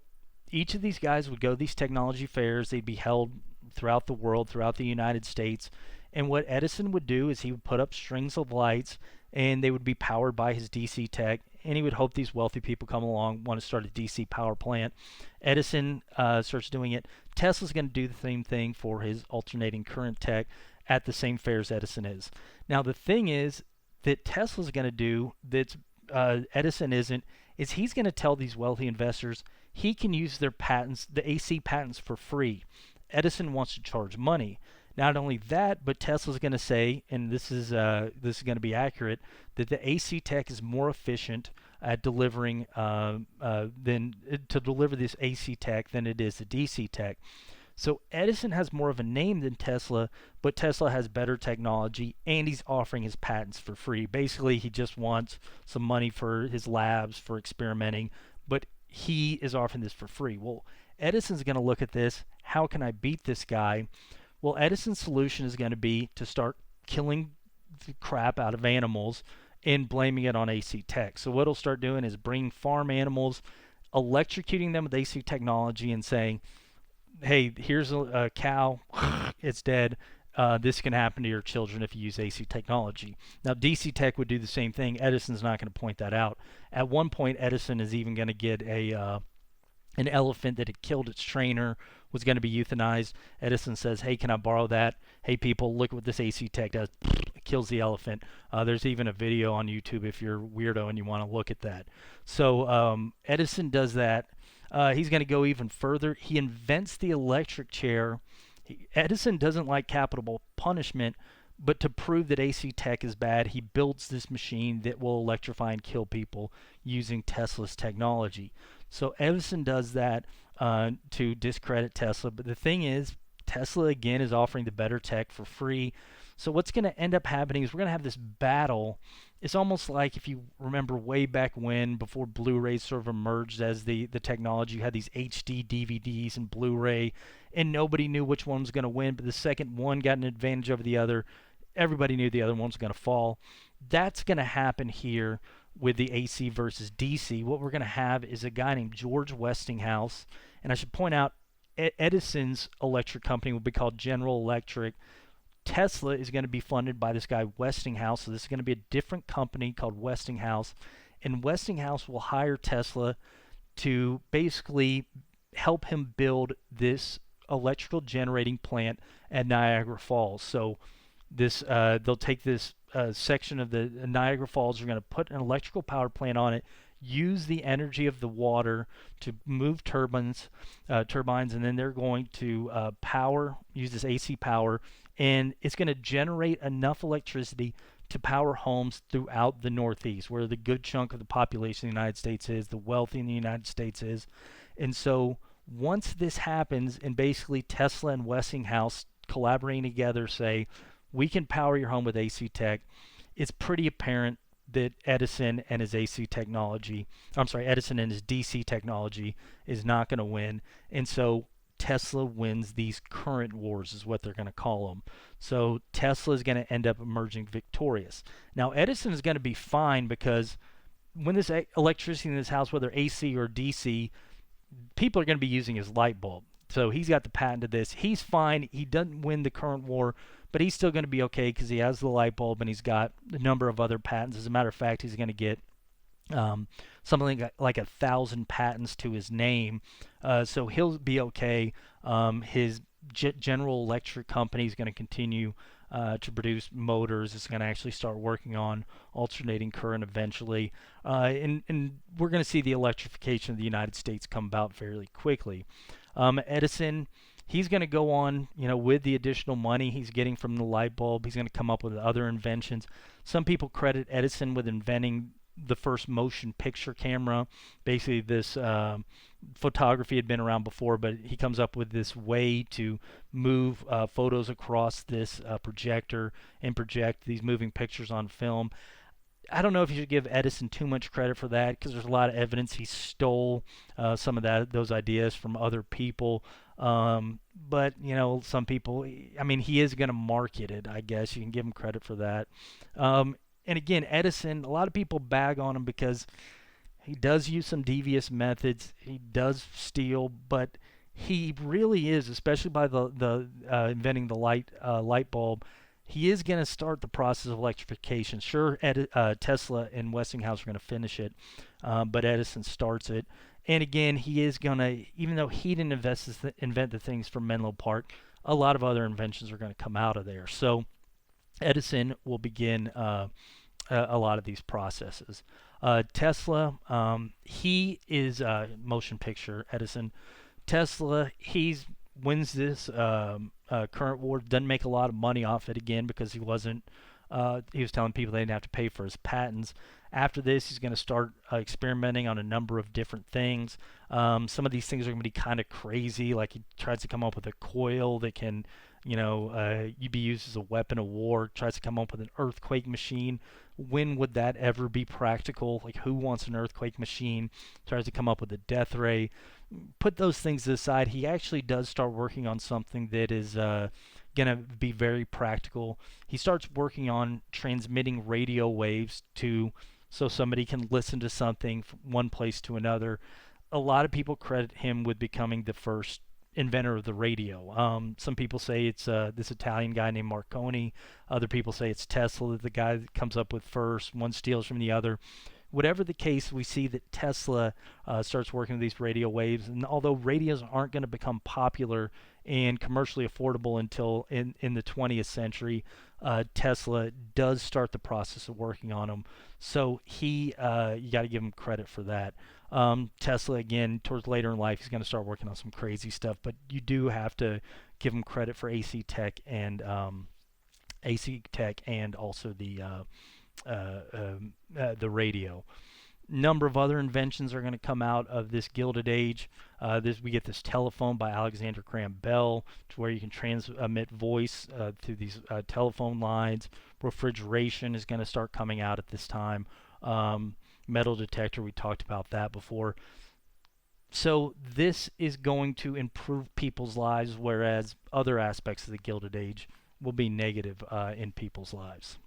each of these guys would go to these technology fairs. They'd be held throughout the world, throughout the United States. And what Edison would do is he would put up strings of lights, and they would be powered by his DC tech. And he would hope these wealthy people come along, want to start a DC power plant. Edison starts doing it. Tesla's going to do the same thing for his alternating current tech at the same fairs Edison is. Now the thing is that Tesla's going to do that Edison isn't, is he's going to tell these wealthy investors he can use their patents, the AC patents, for free. Edison wants to charge money. Not only that, but Tesla's going to say, and this is going to be accurate, that the AC tech is more efficient at delivering than to deliver this AC tech than it is the DC tech. So Edison has more of a name than Tesla, but Tesla has better technology, and he's offering his patents for free. Basically, he just wants some money for his labs for experimenting, but he is offering this for free. Well, Edison's going to look at this. How can I beat this guy? Well, Edison's solution is going to be to start killing the crap out of animals and blaming it on AC tech. So what he'll start doing is bringing farm animals, electrocuting them with AC technology, and saying, hey, here's a cow, it's dead. This can happen to your children if you use AC technology. Now, DC tech would do the same thing. Edison's not going to point that out. At one point, Edison is even going to get an elephant that had killed its trainer, was going to be euthanized. Edison says, hey, can I borrow that? Hey, people, look what this AC tech does. It kills the elephant. There's even a video on YouTube if you're a weirdo and you want to look at that. So Edison does that. He's going to go even further. He invents the electric chair. Edison doesn't like capital punishment, but to prove that AC tech is bad, he builds this machine that will electrify and kill people using Tesla's technology. So Edison does that to discredit Tesla. But the thing is, Tesla, again, is offering the better tech for free. So what's going to end up happening is we're going to have this battle. It's almost like, if you remember way back when, before Blu-rays sort of emerged as the technology, you had these HD DVDs and Blu-ray, and nobody knew which one was going to win. But the second one got an advantage over the other, everybody knew the other one was going to fall. That's going to happen here with the AC versus DC. What we're going to have is a guy named George Westinghouse, and I should point out Edison's electric company will be called General Electric. Tesla is going to be funded by this guy Westinghouse, so this is going to be a different company called Westinghouse, and Westinghouse will hire Tesla to basically help him build this electrical generating plant at Niagara Falls. So this they'll take this section of the Niagara Falls, they're going to put an electrical power plant on it, use the energy of the water to move turbines, and then they're going to use this AC power, and it's going to generate enough electricity to power homes throughout the Northeast, where the good chunk of the population of the United States is, the wealthy in the United States is. And so once this happens, and basically Tesla and Westinghouse collaborating together say, we can power your home with AC tech, it's pretty apparent that Edison and his DC technology is not going to win. And so Tesla wins these current wars, is what they're going to call them. So Tesla is going to end up emerging victorious. Now, Edison is going to be fine, because when this electricity in this house, whether AC or DC, people are going to be using his light bulb. So he's got the patent to this. He's fine. He doesn't win the current war, but he's still going to be okay because he has the light bulb and he's got a number of other patents. As a matter of fact, he's going to get something like 1,000 patents to his name. So he'll be okay. His General Electric company is going to continue to produce motors. It's going to actually start working on alternating current eventually. And we're going to see the electrification of the United States come about fairly quickly. Edison, he's going to go on, with the additional money he's getting from the light bulb, he's going to come up with other inventions. Some people credit Edison with inventing the first motion picture camera. Basically, this photography had been around before, but he comes up with this way to move photos across this projector and project these moving pictures on film. I don't know if you should give Edison too much credit for that, because there's a lot of evidence he stole some of those ideas from other people. But some people, he is going to market it. I guess you can give him credit for that. And again, Edison, a lot of people bag on him because he does use some devious methods. He does steal, but he really is, especially by the inventing the light bulb. He is going to start the process of electrification. Sure, Tesla and Westinghouse are going to finish it, but Edison starts it. And again, he is going to, even though he didn't invent the things from Menlo Park, a lot of other inventions are going to come out of there. So Edison will begin a lot of these processes. Tesla, he is motion picture Edison. Tesla, he's wins this current war, doesn't make a lot of money off it, again, because he wasn't He was telling people they didn't have to pay for his patents. After this, he's going to start experimenting on a number of different things. Some of these things are going to be kind of crazy. Like he tries to come up with a coil that can, be used as a weapon of war. Tries to come up with an earthquake machine. When would that ever be practical? Like, who wants an earthquake machine? Tries to come up with a death ray. Put those things aside. He actually does start working on something that is going to be very practical. He starts working on transmitting radio waves so somebody can listen to something from one place to another. A lot of people credit him with becoming the first inventor of the radio. Some people say it's this Italian guy named Marconi. Other people say it's Tesla, the guy that comes up with first. One steals from the other. Whatever the case, we see that Tesla starts working with these radio waves. And although radios aren't going to become popular and commercially affordable until in the 20th century, Tesla does start the process of working on them. So you got to give him credit for that. Tesla, again, towards later in life, he's going to start working on some crazy stuff. But you do have to give him credit for AC Tech and also the radio. Number of other inventions are going to come out of this Gilded Age. We get this telephone by Alexander Graham Bell, to where you can transmit voice through these telephone lines. Refrigeration is going to start coming out at this time. Metal detector, we talked about that before. So this is going to improve people's lives, whereas other aspects of the Gilded Age will be negative in people's lives.